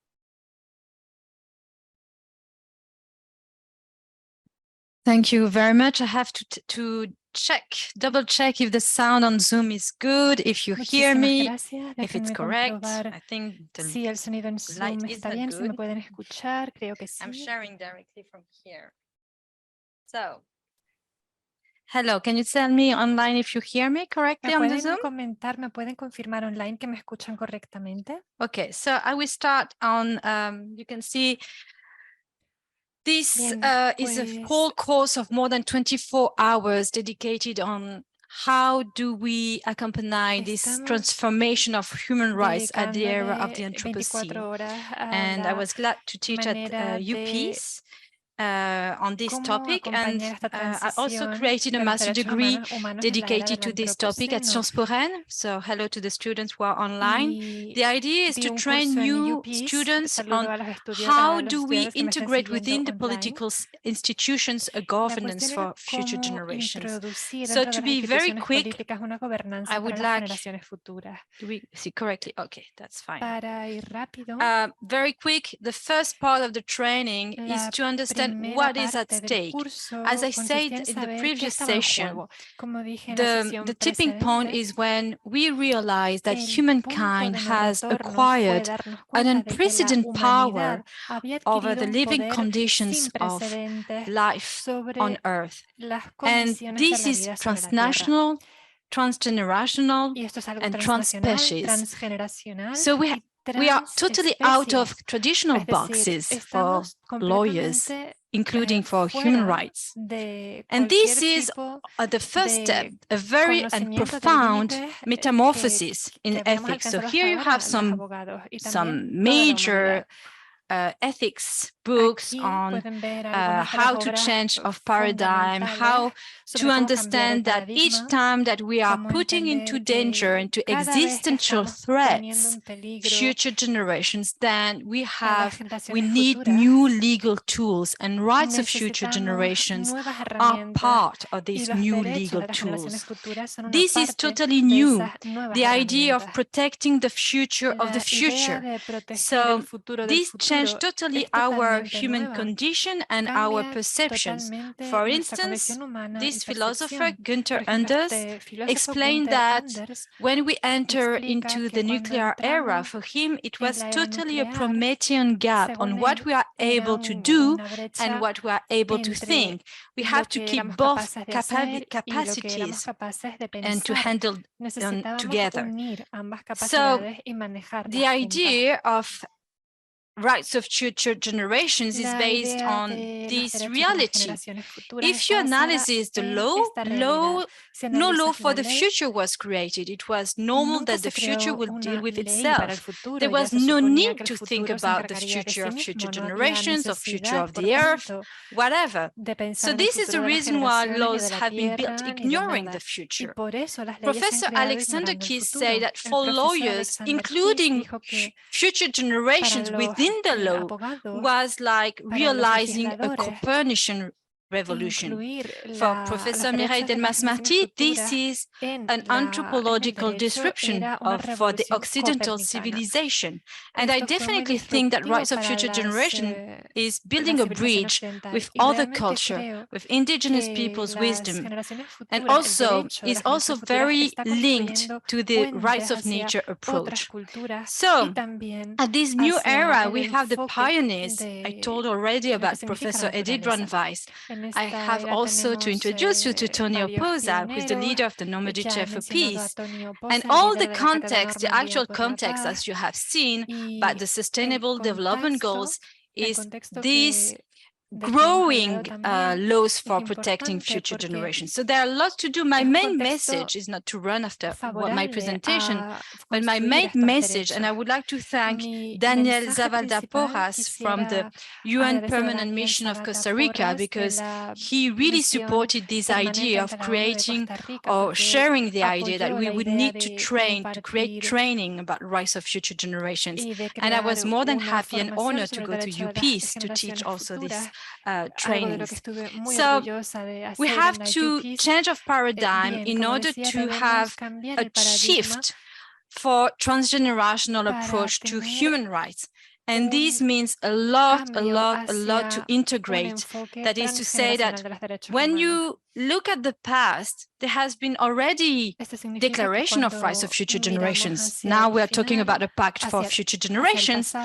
Thank you very much. I have to double check if the sound on Zoom is good, if you hear me, if it's correct. I think si el sonido en Zoom está bien, si me pueden escuchar, creo que sí. I'm sharing directly from here. So, hello, can you tell me online if you hear me correctly on the Zoom? Me pueden confirmar online que me escuchan correctamente. Okay, so I will start on, you can see this is a whole course of more than 24 hours dedicated on how do we accompany this transformation of human rights at the era of the Anthropocene. And I was glad to teach at UPeace on this topic, and I also created a master degree dedicated to this topic at Sciences Po Rennes. So hello to the students who are online. The idea is to train new students on how do we integrate within the political institutions a governance for future generations. So to be very quick, I would like, do we see correctly? Okay, that's fine. Very quick, the first part of the training is to understand what is at stake. As I said in the previous session, the tipping point is when we realize that humankind has acquired an unprecedented power over the living conditions of life on Earth. And this is transnational, transgenerational, and transspecies. So we are totally out of traditional boxes for lawyers, including for human rights. And this is the first step, a very and profound metamorphosis in ethics. So here you have some major ethics books on how to change of paradigm, how to understand that each time that we are putting into danger, into existential threats, future generations, then we need new legal tools, and rights of future generations are part of these new legal tools. This is totally new, the idea of protecting the future of the future. So this changed totally our human condition and our perceptions. For instance, this philosopher, Günther Anders, explained that when we enter into the nuclear era, for him, it was totally a Promethean gap on what we are able to do and what we are able to think. We have to keep both capacities and to handle them together. So the idea of rights of future generations is based on this reality. If you analyze the law, no law for the future was created. It was normal that the future will deal with itself. There was no need to think about the future of future generations or future of the earth, whatever. So this is the reason why laws have been built ignoring the future. Professor Alexander Keys said that for lawyers, including future generations within the law was like realizing a Copernican revolution. For Professor Mireille Delmas-Marty, this is an anthropological description for the Occidental civilization. And I definitely think that rights of future generation is building a bridge with other culture, with indigenous people's wisdom, and also is also very linked to the rights of nature approach. So at this new era, we have the pioneers. I told already about Professor Edith Brand-Weiss. I have also to introduce you to Tony Oposa, who is the leader of the Normandy Chair for Peace. And all the context, the actual context, as you have seen, but the Sustainable Development Goals is this growing laws for protecting future generations. So there are lots to do. My main message is not to run after my presentation, but my main message, and I would like to thank Daniel Zavalda Porras from the UN Permanent Mission of Costa Rica, because he really supported this idea of creating or sharing the idea that we would need to create training about rights of future generations. And I was more than happy and honored to go to UPeace to teach also this trainings. So we have to change of paradigm in order to have a shift for transgenerational approach to human rights. And this means a lot to integrate. That is to say that when you look at the past, there has been already declaration of rights of future generations. Now we are talking about a pact for future generations,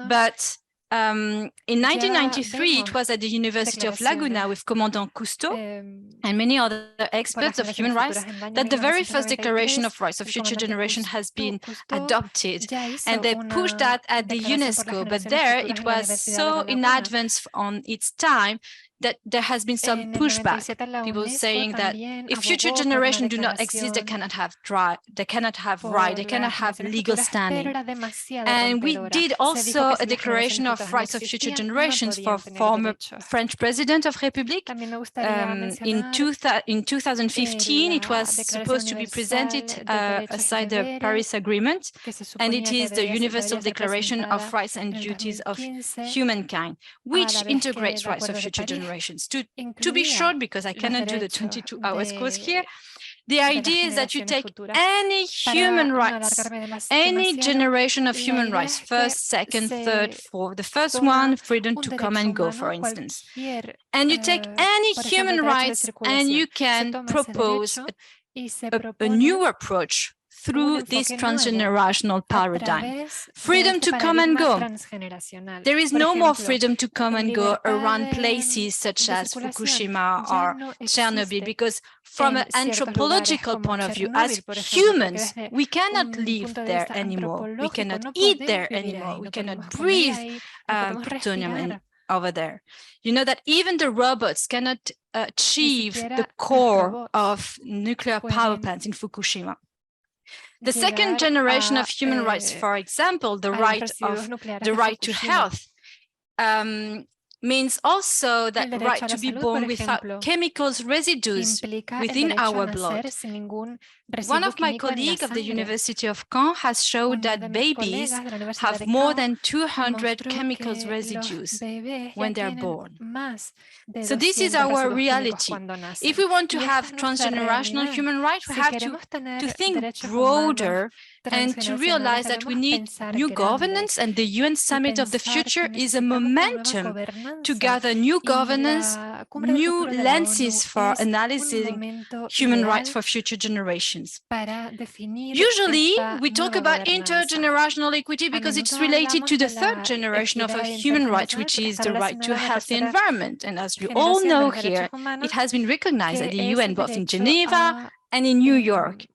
but in 1993, it was at the University of Laguna with Commandant Cousteau and many other experts of human rights that the very first Declaration of Rights of Future Generation has been adopted. And they pushed that at the UNESCO, but there it was so in advance on its time that there has been some pushback. People saying that if future generations do not exist, they cannot have right, they cannot have legal standing. And we did also a declaration of rights of future generations for former French President of République. In 2015, it was supposed to be presented aside the Paris Agreement, and it is the Universal Declaration of Rights and Duties of Humankind, which integrates rights of future generations. To be short, because I cannot do the 22 hours course here, the idea is that you take any human rights, any generation of human rights, first, second, third, fourth, the first one, freedom to come and go, for instance. And you take any human rights and you can propose a new approach through this transgenerational paradigm. Freedom to come and go. There is no more freedom to come and go around places such as Fukushima or Chernobyl, because from an anthropological point of view, as humans, we cannot live there anymore. We cannot eat there anymore. We cannot breathe plutonium over there. You know that even the robots cannot achieve the core of nuclear power plants in Fukushima. The second generation of human rights, for example, the right to health, means also that the right to be born without chemicals residues within our blood. One of my colleagues of the University of Caen has showed that babies have more than 200 chemicals residues when they're born. So this is our reality. If we want to have transgenerational human rights, we have to think broader and to realize that we need new governance, and the UN Summit of the Future is a momentum to gather new governance, new lenses for analyzing human rights for future generations. Usually, we talk about intergenerational equity because it's related to the third generation of human rights, which is the right to a healthy environment. And as you all know here, it has been recognized at the UN, both in Geneva and in New York.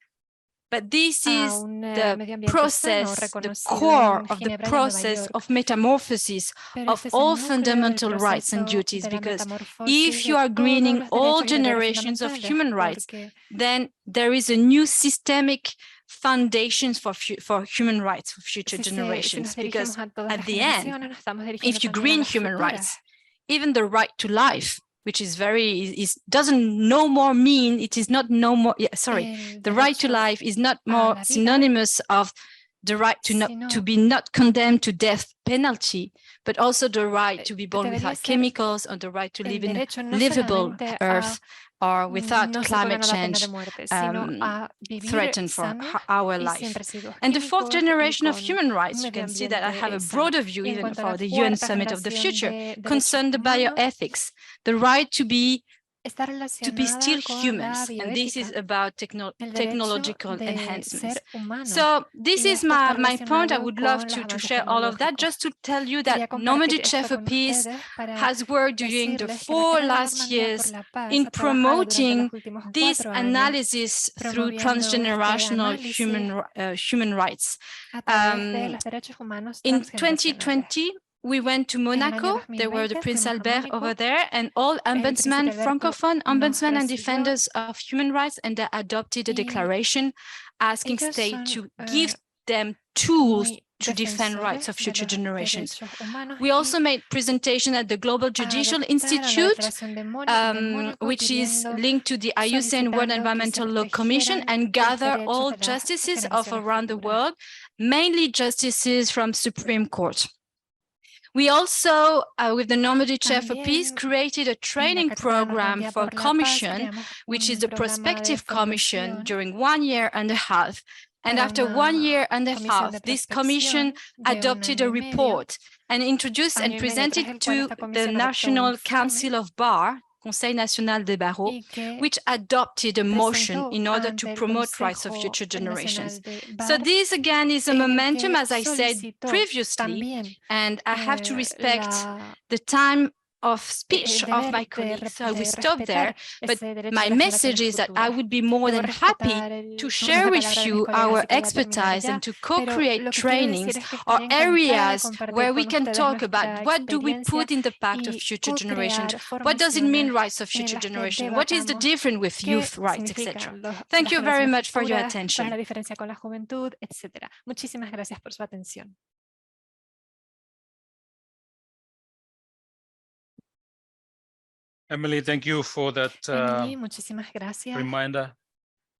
But this is the process, the core of the process of metamorphosis of all fundamental rights and duties, because if you are greening all generations of human rights, then there is a new systemic foundations for human rights for future generations, because at the end, if you green human rights, even the right to life, which is doesn't no more mean, it is not no more, the right to life is not more synonymous of the right to be not condemned to death penalty, but also the right to be born without chemicals, or the right to live in a livable earth, or without climate change threatened for our life. And the fourth generation of human rights, you can see that I have a broader view even for the UN Summit of the Future, concerned the bioethics, the right to be still humans, and this is about technological enhancements. So this is my point. I would love to share all of that, just to tell you that Normandie Chair for Peace has worked during the 4 last years in promoting this analysis through transgenerational human rights. In 2020, we went to Monaco. There were the Prince Albert over there, and all ombudsmen, francophone ombudsmen and defenders of human rights, and they adopted a declaration asking states to give them tools to defend rights of future generations. We also made presentation at the Global Judicial Institute, which is linked to the IUCN World Environmental Law Commission, and gather all justices of around the world, mainly justices from Supreme Court. We also, with the Normandie Chair for Peace, created a training program for Commission, which is the Prospective Commission, during 1.5 years. And after 1.5 years, this commission adopted a report and introduced and presented to the National Council of Bar, Conseil National des Barreaux, which adopted a motion in order to promote rights of future generations. So this again is a momentum, as I said previously, and I have to respect the time of speech of my colleagues, so I will stop there. But my message is that I would be more than happy to share with you our expertise and to co-create trainings or areas where we can talk about what do we put in the Pact of Future Generations, what does it mean rights of future generation, what is the difference with youth rights, etc. Thank you very much for your attention. Muchísimas gracias por su atención. Emilie, thank you for that reminder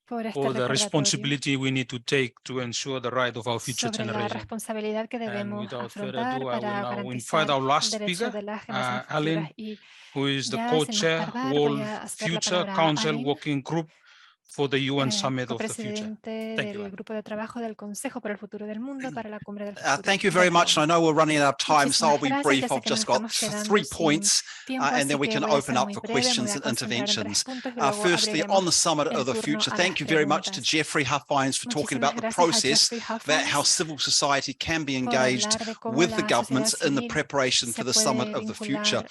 for the responsibility we need to take to ensure the right of our future generation. And without further ado, I will now invite our last speaker, Aline, who is the co-chair, World Future Council Working Group for the UN Summit of the Future. Thank you. Thank you very much. And I know we're running out of time, so I'll be brief. I've just got 3 points, and then we can open up for questions and interventions. Firstly, on the Summit of the Future, thank you very much to Jeffery Huffines for talking about the process, about how civil society can be engaged with the governments in the preparation for the Summit of the Future.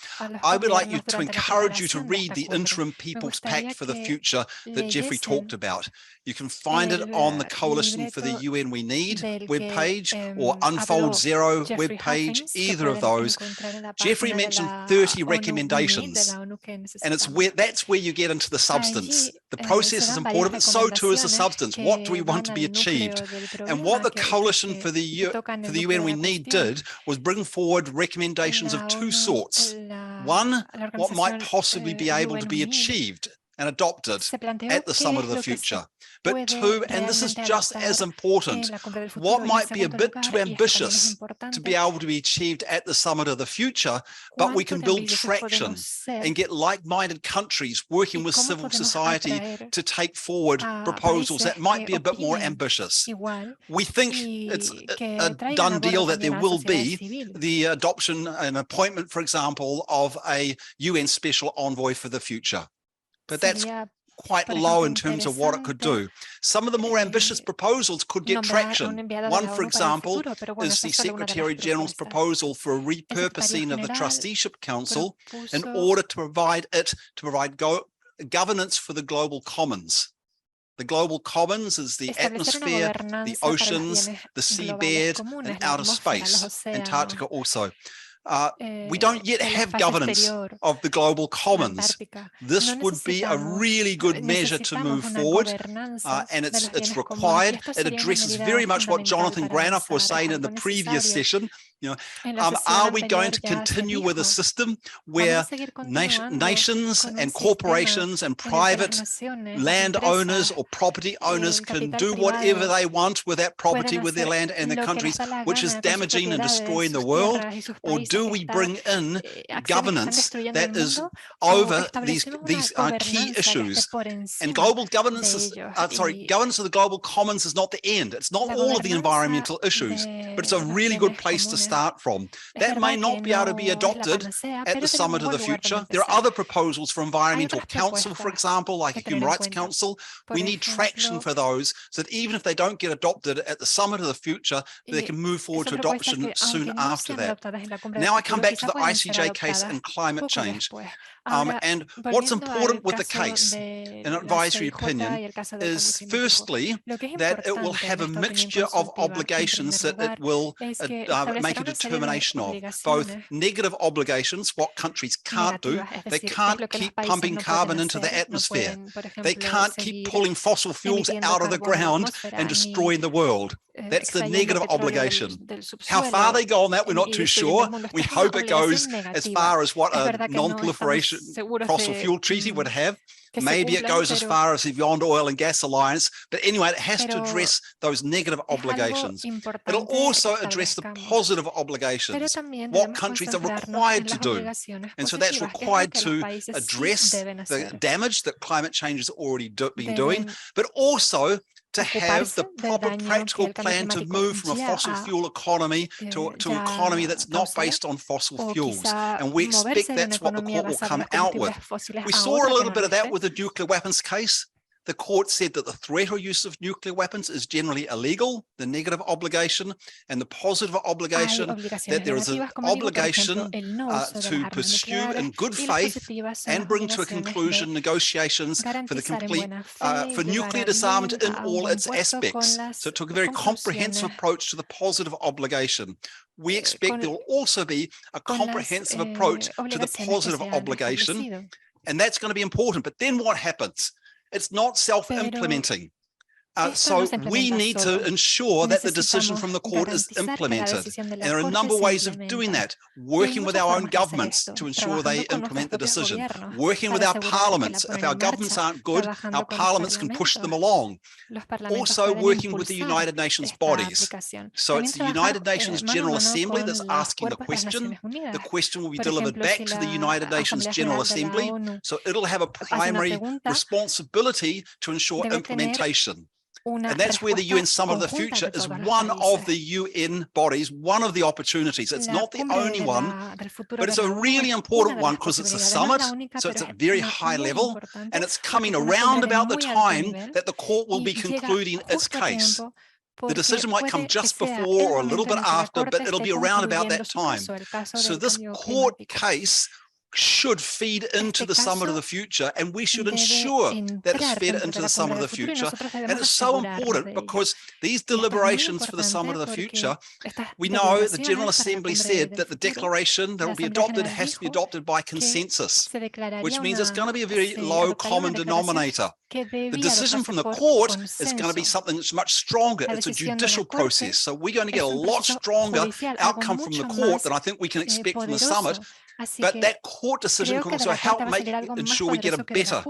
I would like to encourage you to read the Interim People's Pact for the Future that Jeffery talked talked about. You can find it on the Coalition for the UN We Need webpage or Unfold Zero webpage, either of those. Jeffery mentioned 30 recommendations, and that's where you get into the substance. The process is important, but so too is the substance. What do we want to be achieved? And what the Coalition for the UN We Need did was bring forward recommendations of two sorts. One, what might possibly be able to be achieved and adopted at the Summit of the Future. But two, and this is just as important, what might be a bit too ambitious to be able to be achieved at the Summit of the Future, but we can build traction and get like-minded countries working with civil society to take forward proposals that might be a bit more ambitious. We think it's a done deal that there will be the adoption and appointment, for example, of a UN Special Envoy for the Future. But that's quite low in terms of what it could do. Some of the more ambitious proposals could get traction. One, for example, is the Secretary General's proposal for a repurposing of the Trusteeship Council in order to provide governance for the global commons. The global commons is the atmosphere, the oceans, the seabed, and outer space, Antarctica also. We don't yet have governance of the global commons. This would be a really good measure to move forward, and it's required. It addresses very much what Jonathan Granoff was saying in the previous session. Are we going to continue with a system where nations and corporations and private landowners or property owners can do whatever they want with that property, with their land and their countries, which is damaging and destroying the world? Or do we bring in governance that is over these key issues? And global governance governance of the global commons is not the end. It's not all of the environmental issues, but it's a really good place to start from. That may not be able to be adopted at the Summit of the Future. There are other proposals for Environmental Council, for example, like a Human Rights Council. We need traction for those so that even if they don't get adopted at the Summit of the Future, they can move forward to adoption soon after that. Now I come back to the ICJ case and climate change. And what's important with the case, an advisory opinion, is firstly that it will have a mixture of obligations that it will make a determination of, both negative obligations, what countries can't do. They can't keep pumping carbon into the atmosphere. They can't keep pulling fossil fuels out of the ground and destroying the world. That's the negative obligation. How far they go on that, we're not too sure. We hope it goes as far as what a non-proliferation fossil fuel treaty would have. Maybe it goes as far as the Beyond Oil and Gas Alliance, but anyway, it has to address those negative obligations. It'll also address the positive obligations, what countries are required to do. And so that's required to address the damage that climate change has already been doing, but also to have the proper practical plan to move from a fossil fuel economy to an economy that's not based on fossil fuels. And we expect that's what the court will come out with. We saw a little bit of that with the nuclear weapons case. The court said that the threat or use of nuclear weapons is generally illegal, the negative obligation, and the positive obligation that there is an obligation to pursue in good faith and bring to a conclusion negotiations for the complete, for nuclear disarmament in all its aspects. So it took a very comprehensive approach to the positive obligation. We expect there will also be a comprehensive approach to the positive obligation, and that's going to be important. But then what happens? It's not self-implementing. So we need to ensure that the decision from the court is implemented. And there are a number of ways of doing that. Working with our own governments to ensure they implement the decision. Working with our parliaments. If our governments aren't good, our parliaments can push them along. Also working with the United Nations bodies. So it's the United Nations General Assembly that's asking the question. The question will be delivered back to the United Nations General Assembly. So it'll have a primary responsibility to ensure implementation. And that's where the UN Summit of the Future is one of the UN bodies, one of the opportunities. It's not the only one, but it's a really important one because it's a summit, so it's at very high level, and it's coming around about the time that the court will be concluding its case. The decision might come just before or a little bit after, but it'll be around about that time. So this court case should feed into the Summit of the Future, and we should ensure that it's fed into the Summit of the Future. And it's so important because these deliberations for the Summit of the Future, we know the General Assembly said that the declaration that will be adopted has to be adopted by consensus, which means it's going to be a very low common denominator. The decision from the court is going to be something that's much stronger. It's a judicial process. So we're going to get a lot stronger outcome from the court than I think we can expect from the summit. But that court decision can also help ensure we get a better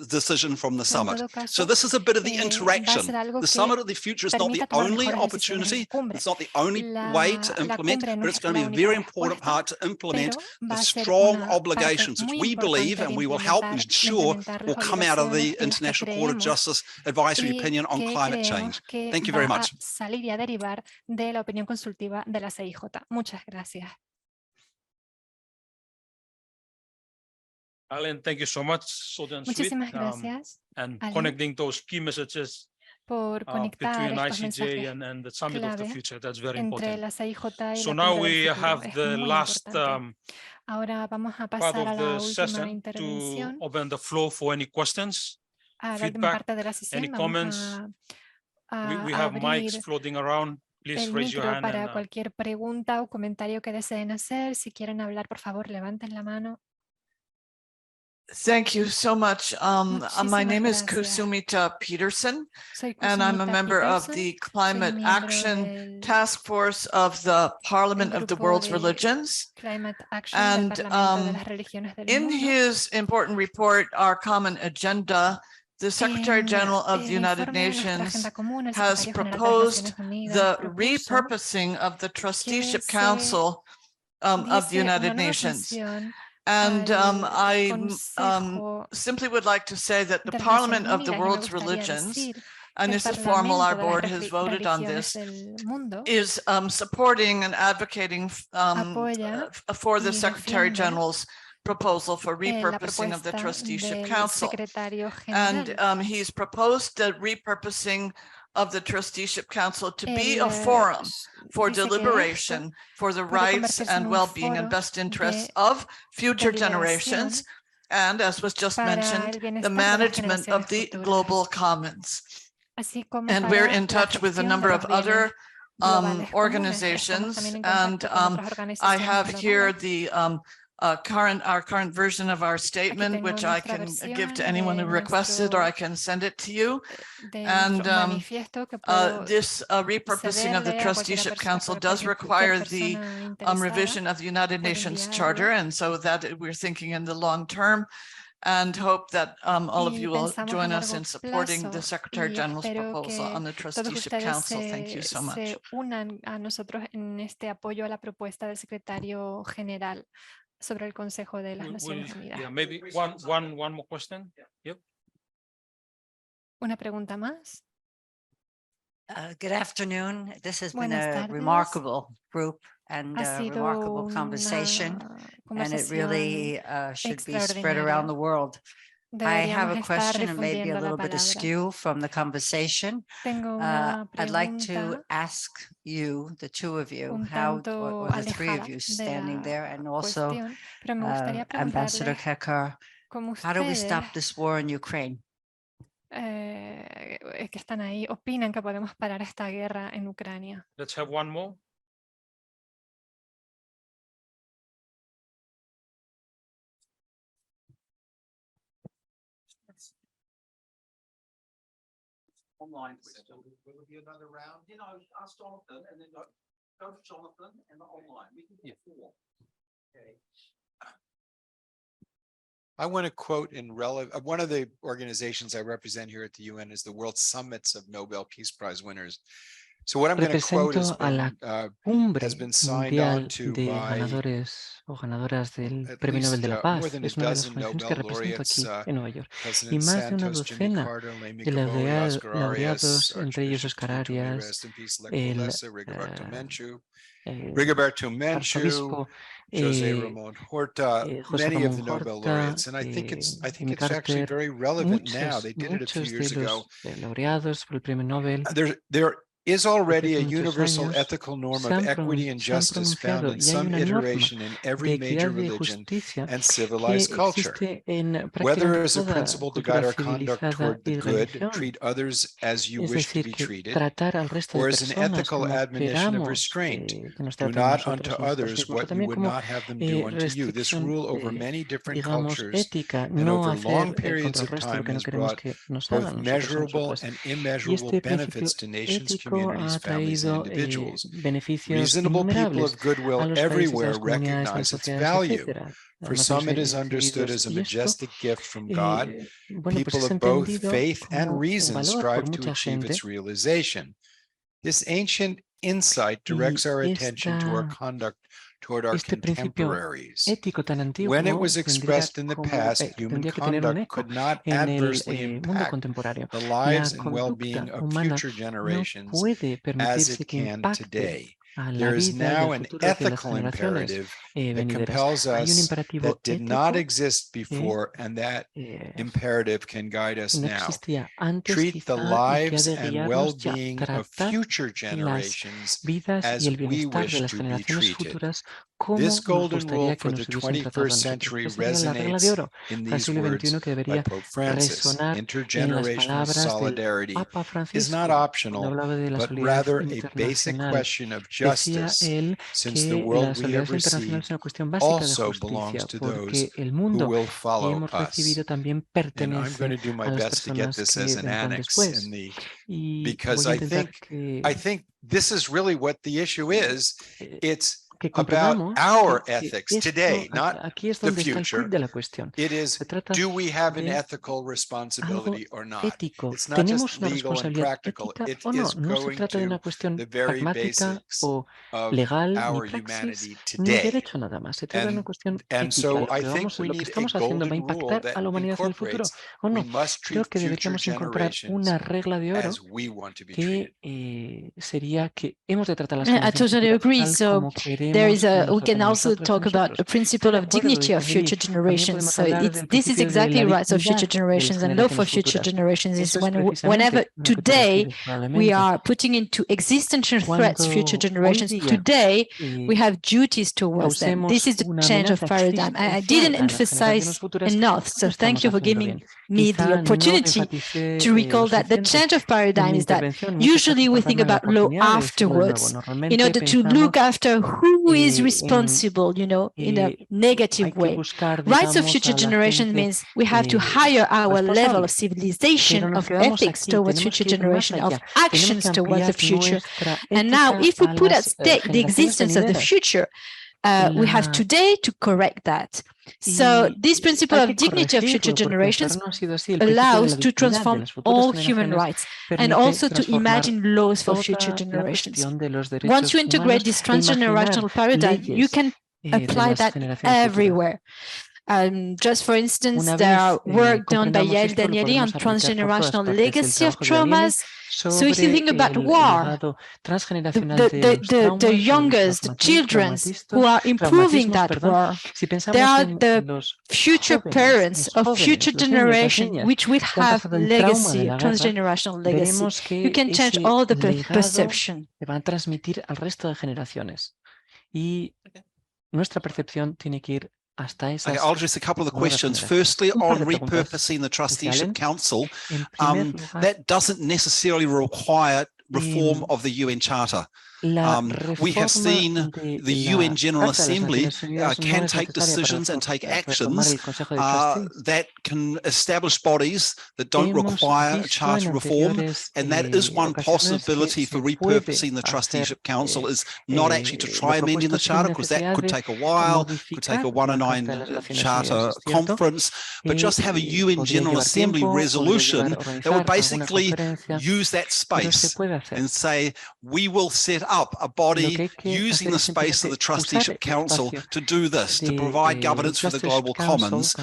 decision from the summit. So this is a bit of the interaction. The Summit of the Future is not the only opportunity. It's not the only way to implement, but it's going to be a very important part to implement the strong obligations, which we believe and we will help ensure will come out of the International Court of Justice advisory opinion on climate change. Thank you very much. Salir y a derivar de la opinión consultiva de la CIJ. Muchas gracias. Alan, thank you so much. Muchísimas gracias. And connecting those key messages por conectar between estos ICJ mensajes and the Summit of the Future. That's very entre important. la CIJ y So la now Cumbre we del Futuro. have Es the muy last importante. Ahora vamos a part pasar a of la the última session to intervención, open the floor for any questions, a la última feedback, parte de la sesión. any Vamos comments. a We have abrir mics floating around. Please el raise your micro hand. para And, cualquier pregunta o comentario que deseen hacer. Si quieren hablar, por favor, levanten la mano. Thank you so much. My name is Gracias. Kusumita Peterson, Soy and I'm a Kusumita member of Peterson. the Soy Climate miembro Action del Task Force of the Parliament of the grupo World's de Religions. Climate Action And del Parlamento de las Religiones del in Mundo. his important report, Our Common Agenda, the Secretary General of the United Nations has proposed the repurposing of the Trusteeship Council of the United Nations. And I simply would like to say that the Parliament of the World's Religions, and this is formal, our board has voted on this, is supporting and advocating for the Secretary General's proposal for repurposing of the Trusteeship Council. And he's proposed the repurposing of the Trusteeship Council to be a forum for deliberation for the rights and well-being and best interests of future generations, and as was just mentioned, the management of the global commons. And we're in touch with a number of other organizations, and I have here the our current version of our statement, which I can give to anyone who requested, or I can send it to you. And this repurposing of the Trusteeship Council does require the revision of the United Nations Charter, and so that we're thinking in the long term, and hope that all of you will join us in supporting the Secretary General's proposal on the Trusteeship Council. Thank you so much. Se unan a nosotros en este apoyo a la propuesta del Secretario General sobre el Consejo de las Naciones Unidas. Yeah, maybe one more question. Yep. Una pregunta más. Good afternoon. This has been a remarkable group and a remarkable conversation, and it really should be spread around the world. I have a question, and maybe a little bit askew from the conversation. I'd like to ask you, the two of you, how, or the three of you standing there, and also Ambassador Kakar, how do we stop this war in Ukraine? Que están ahí, opinan que podemos parar esta guerra en Ucrania. Let's have one more. Online, will there be another round? You know, ask Jonathan and then go to Jonathan and online. We can get four. Okay. I want to quote in one of the organizations I represent here at the UN is the World Summits of Nobel Peace Prize winners. So what I'm going to quote has been signed on to by ganadores o ganadoras del Premio Nobel de la Paz. Es una de las organizaciones que represento aquí en Nueva York. Y más de una docena de laureados, entre ellos Oscar Arias, el Rigoberto Menchu, Jose Ramon Horta, many of the Nobel laureates, and I think it's actually very relevant now. They did it a few years ago. Laureados por el Premio Nobel. is already a universal ethical norm of equity and justice found in some iteration in every major religion and civilized culture. Whether as a principle to guide our conduct toward the good, treat others as you wish to be treated, or as an ethical admonition of restraint, do not unto others what you would not have them do unto you. This rule over many different cultures and over long periods of time has brought both measurable and immeasurable benefits to nations, communities, families, and individuals. Reasonable people of goodwill everywhere recognize its value. For some, it is understood as a majestic gift from God. People of both faith and reason strive to achieve its realization. This ancient insight directs our attention to our conduct toward our contemporaries. When it was expressed in the past, human conduct could not adversely impact the lives and well-being of future generations as it can today. There is now an ethical imperative that compels us that did not exist before, and that imperative can guide us now. Treat the lives and well-being of future generations as we wish to be treated. This golden rule for the 21st century resonates in these words by Pope Francis. Intergenerational solidarity is not optional, but rather a basic question of justice, since the world we have received also belongs to those who will follow us. And I'm going to do my best to get this as an annex in the, because I think this is really what the issue is. It's about our ethics today, not the future. It is, do we have an ethical responsibility or not? It's not just legal and practical. It is going to the very basics of our humanity today. And so I think we need a golden rule that incorporates, we must treat future generations as we want to be treated. I totally agree. So there is we can also talk about a principle of dignity of future generations. So this is exactly rights of future generations, and law for future generations is whenever today we are putting into existential threats future generations, today we have duties towards them. This is the change of paradigm. I didn't emphasize enough, so thank you for giving me the opportunity to recall that the change of paradigm is that usually we think about law afterwards in order to look after who is responsible, in a negative way. Rights of future generation means we have to higher our level of civilization, of ethics towards future generation, of actions towards the future. And now, if we put at stake the existence of the future, we have today to correct that. So this principle of dignity of future generations allows to transform all human rights and also to imagine laws for future generations. Once you integrate this transgenerational paradigm, you can apply that everywhere. Just for instance, there are work done by Yael Danieli on transgenerational legacy of traumas. So if you think about war, the youngest, the children who are improving that war, they are the future parents of future generation, which will have legacy, transgenerational legacy. You can change all the perception. Okay, I'll address a couple of the questions. Firstly, on repurposing the Trusteeship Council, that doesn't necessarily require reform of the UN Charter. We have seen the UN General Assembly can take decisions and take actions that can establish bodies that don't require charter reform, and that is one possibility for repurposing the Trusteeship Council, is not actually to try amending the charter, because that could take a while, could take a 109 charter conference, but just have a UN General Assembly resolution that would basically use that space and say, we will set up a body using the space of the Trusteeship Council to do this, to provide governance for the global commons,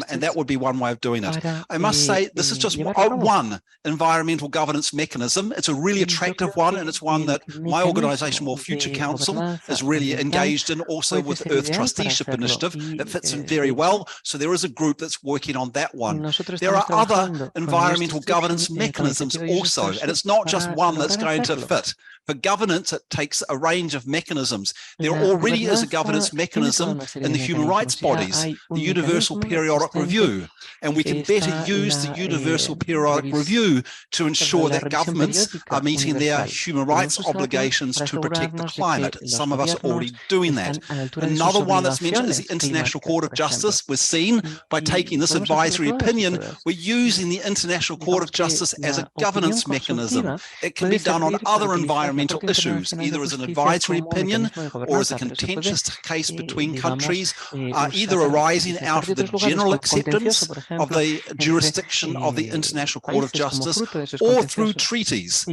and that would be one way of doing it. I must say, this is just one environmental governance mechanism. It's a really attractive one, and it's one that my organisation, World Future Council, is really engaged in, also with Earth Trusteeship Initiative. It fits in very well, so there is a group that's working on that one. There are other environmental governance mechanisms also, and it's not just one that's going to fit. For governance, it takes a range of mechanisms. There already is a governance mechanism in the human rights bodies, the Universal Periodic Review, and we can better use the Universal Periodic Review to ensure that governments are meeting their human rights obligations to protect the climate. Some of us are already doing that. Another one that's mentioned is the International Court of Justice. We're seen by taking this advisory opinion, we're using the International Court of Justice as a governance mechanism. It can be done on other environmental issues, either as an advisory opinion or as a contentious case between countries, either arising out of the general acceptance of the jurisdiction of the International Court of Justice or through treaties.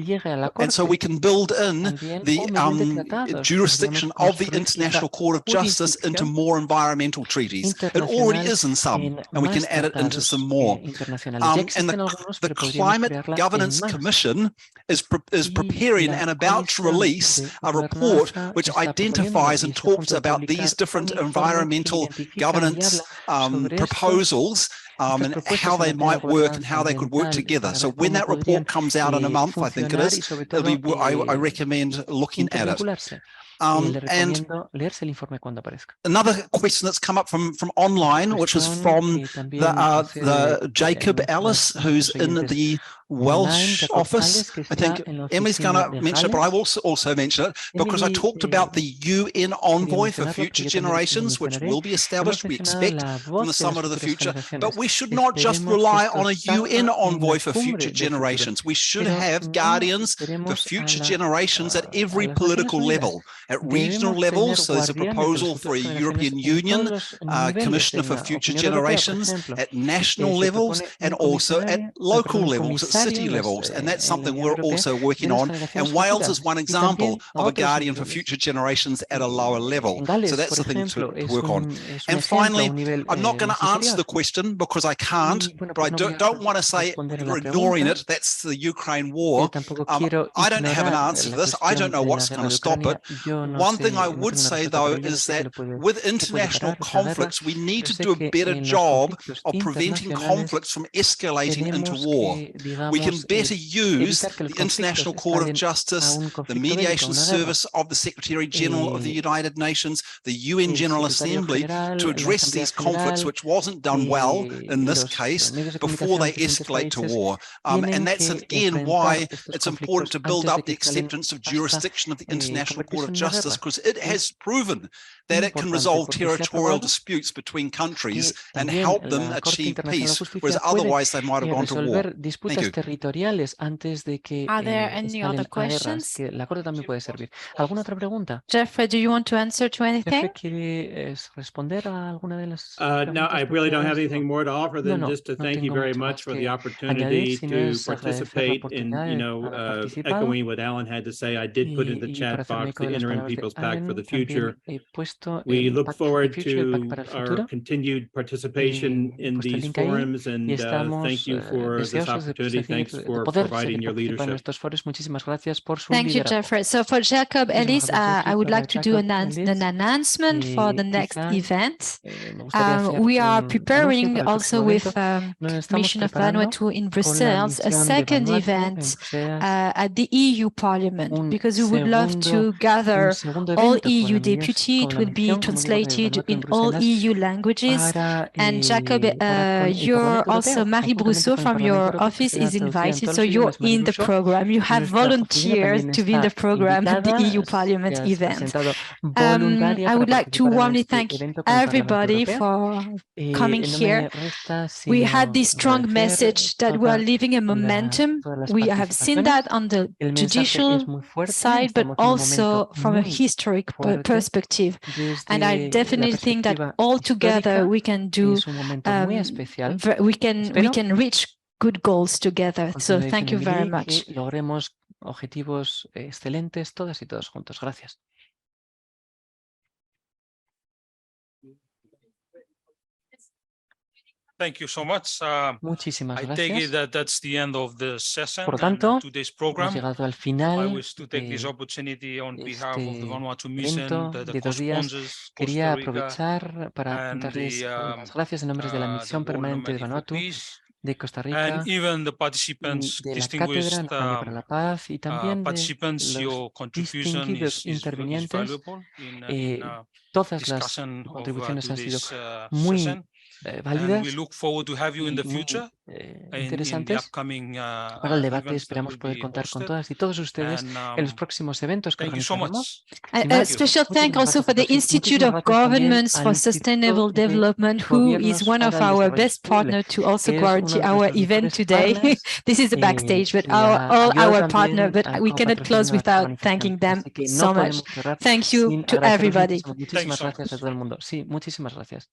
And so we can build in the jurisdiction of the International Court of Justice into more environmental treaties. It already is in some, and we can add it into some more. And the Climate Governance Commission is preparing and about to release a report which identifies and talks about these different environmental governance proposals and how they might work and how they could work together. So when that report comes out in a month, I think it is, I recommend looking at it. And another question that's come up from online, which is from the Jacob Ellis, who's in the Welsh office. I think Emilie's going to mention it, but I will also mention it because I talked about the UN envoy for future generations, which will be established, we expect, from the Summit of the Future. But we should not just rely on a UN envoy for future generations. We should have guardians for future generations at every political level, at regional levels. So there's a proposal for a European Union Commissioner for Future Generations, at national levels, and also at local levels, at city levels, and that's something we're also working on. And Wales is one example of a guardian for future generations at a lower level. So that's the thing to work on. And finally, I'm not going to answer the question because I can't, but I don't want to say we're ignoring it. That's the Ukraine war. I don't have an answer to this. I don't know what's going to stop it. One thing I would say, though, is that with international conflicts, we need to do a better job of preventing conflicts from escalating into war. We can better use the International Court of Justice, the mediation service of the Secretary General of the United Nations, the UN General Assembly to address these conflicts, which wasn't done well in this case, before they escalate to war. And that's again why it's important to build up the acceptance of jurisdiction of the International Court of Justice, because it has proven that it can resolve territorial disputes between countries and help them achieve peace, whereas otherwise they might have gone to war. Thank you. Are there any other questions? Jeffrey, do you want to answer to anything? No, I really don't have anything more to offer than just to thank you very much for the opportunity to participate in, echoing what Alan had to say. I did put in the chat box the interim People's Pact for the Future. We look forward to our continued participation in these forums, and thank you for this opportunity. Thanks for providing your leadership. Thank you, Jeffrey. So for Jacob Ellis, I would like to do an announcement for the next event. We are preparing also with Mission of Vanuatu in Brussels a second event at the EU Parliament, because we would love to gather all EU deputies. It will be translated in all EU languages. And Jacob, you're also Marie Brousseau from your office is invited, so you're in the program. You have volunteered to be in the program at the EU Parliament event. I would like to warmly thank everybody for coming here. We had this strong message that we are living a momentum. We have seen that on the judicial side, but also from a historic perspective. And I definitely think that all together we can do, we can reach good goals together. So thank you very much. objetivos excelentes, todas y todos juntos. Gracias. Thank you so much. Muchísimas I take it gracias. that's the end of the session. Por lo tanto, today's hemos program. llegado al I final wish to take this de opportunity on behalf of the este Vanuatu mission, evento the de 2 días. co-sponsors, Quería Costa Rica, aprovechar para and darles las gracias en nombre de la the misión World permanente de Normandie for Vanuatu, Peace, de Costa and Rica even the y participants, de la distinguished Cátedra Normandía para la Paz y también de participants. los Your contribution distinguidos is intervinientes. valuable in Todas las discussion of contribuciones han sido today's muy session. And we válidas look forward to have you in y the muy future in the interesantes upcoming para el debate. events that Esperamos will poder be contar con hosted. todas y todos ustedes And en los próximos eventos que thank you so organizaremos. much. A special thank also for the Institute of Governments for Sustainable Development, who is one of our best partners to also guarantee our event today. This is the backstage, but all our partners, but we cannot close without thanking them so much. Thank you to everybody. Muchísimas gracias a todo el mundo. Sí, muchísimas gracias.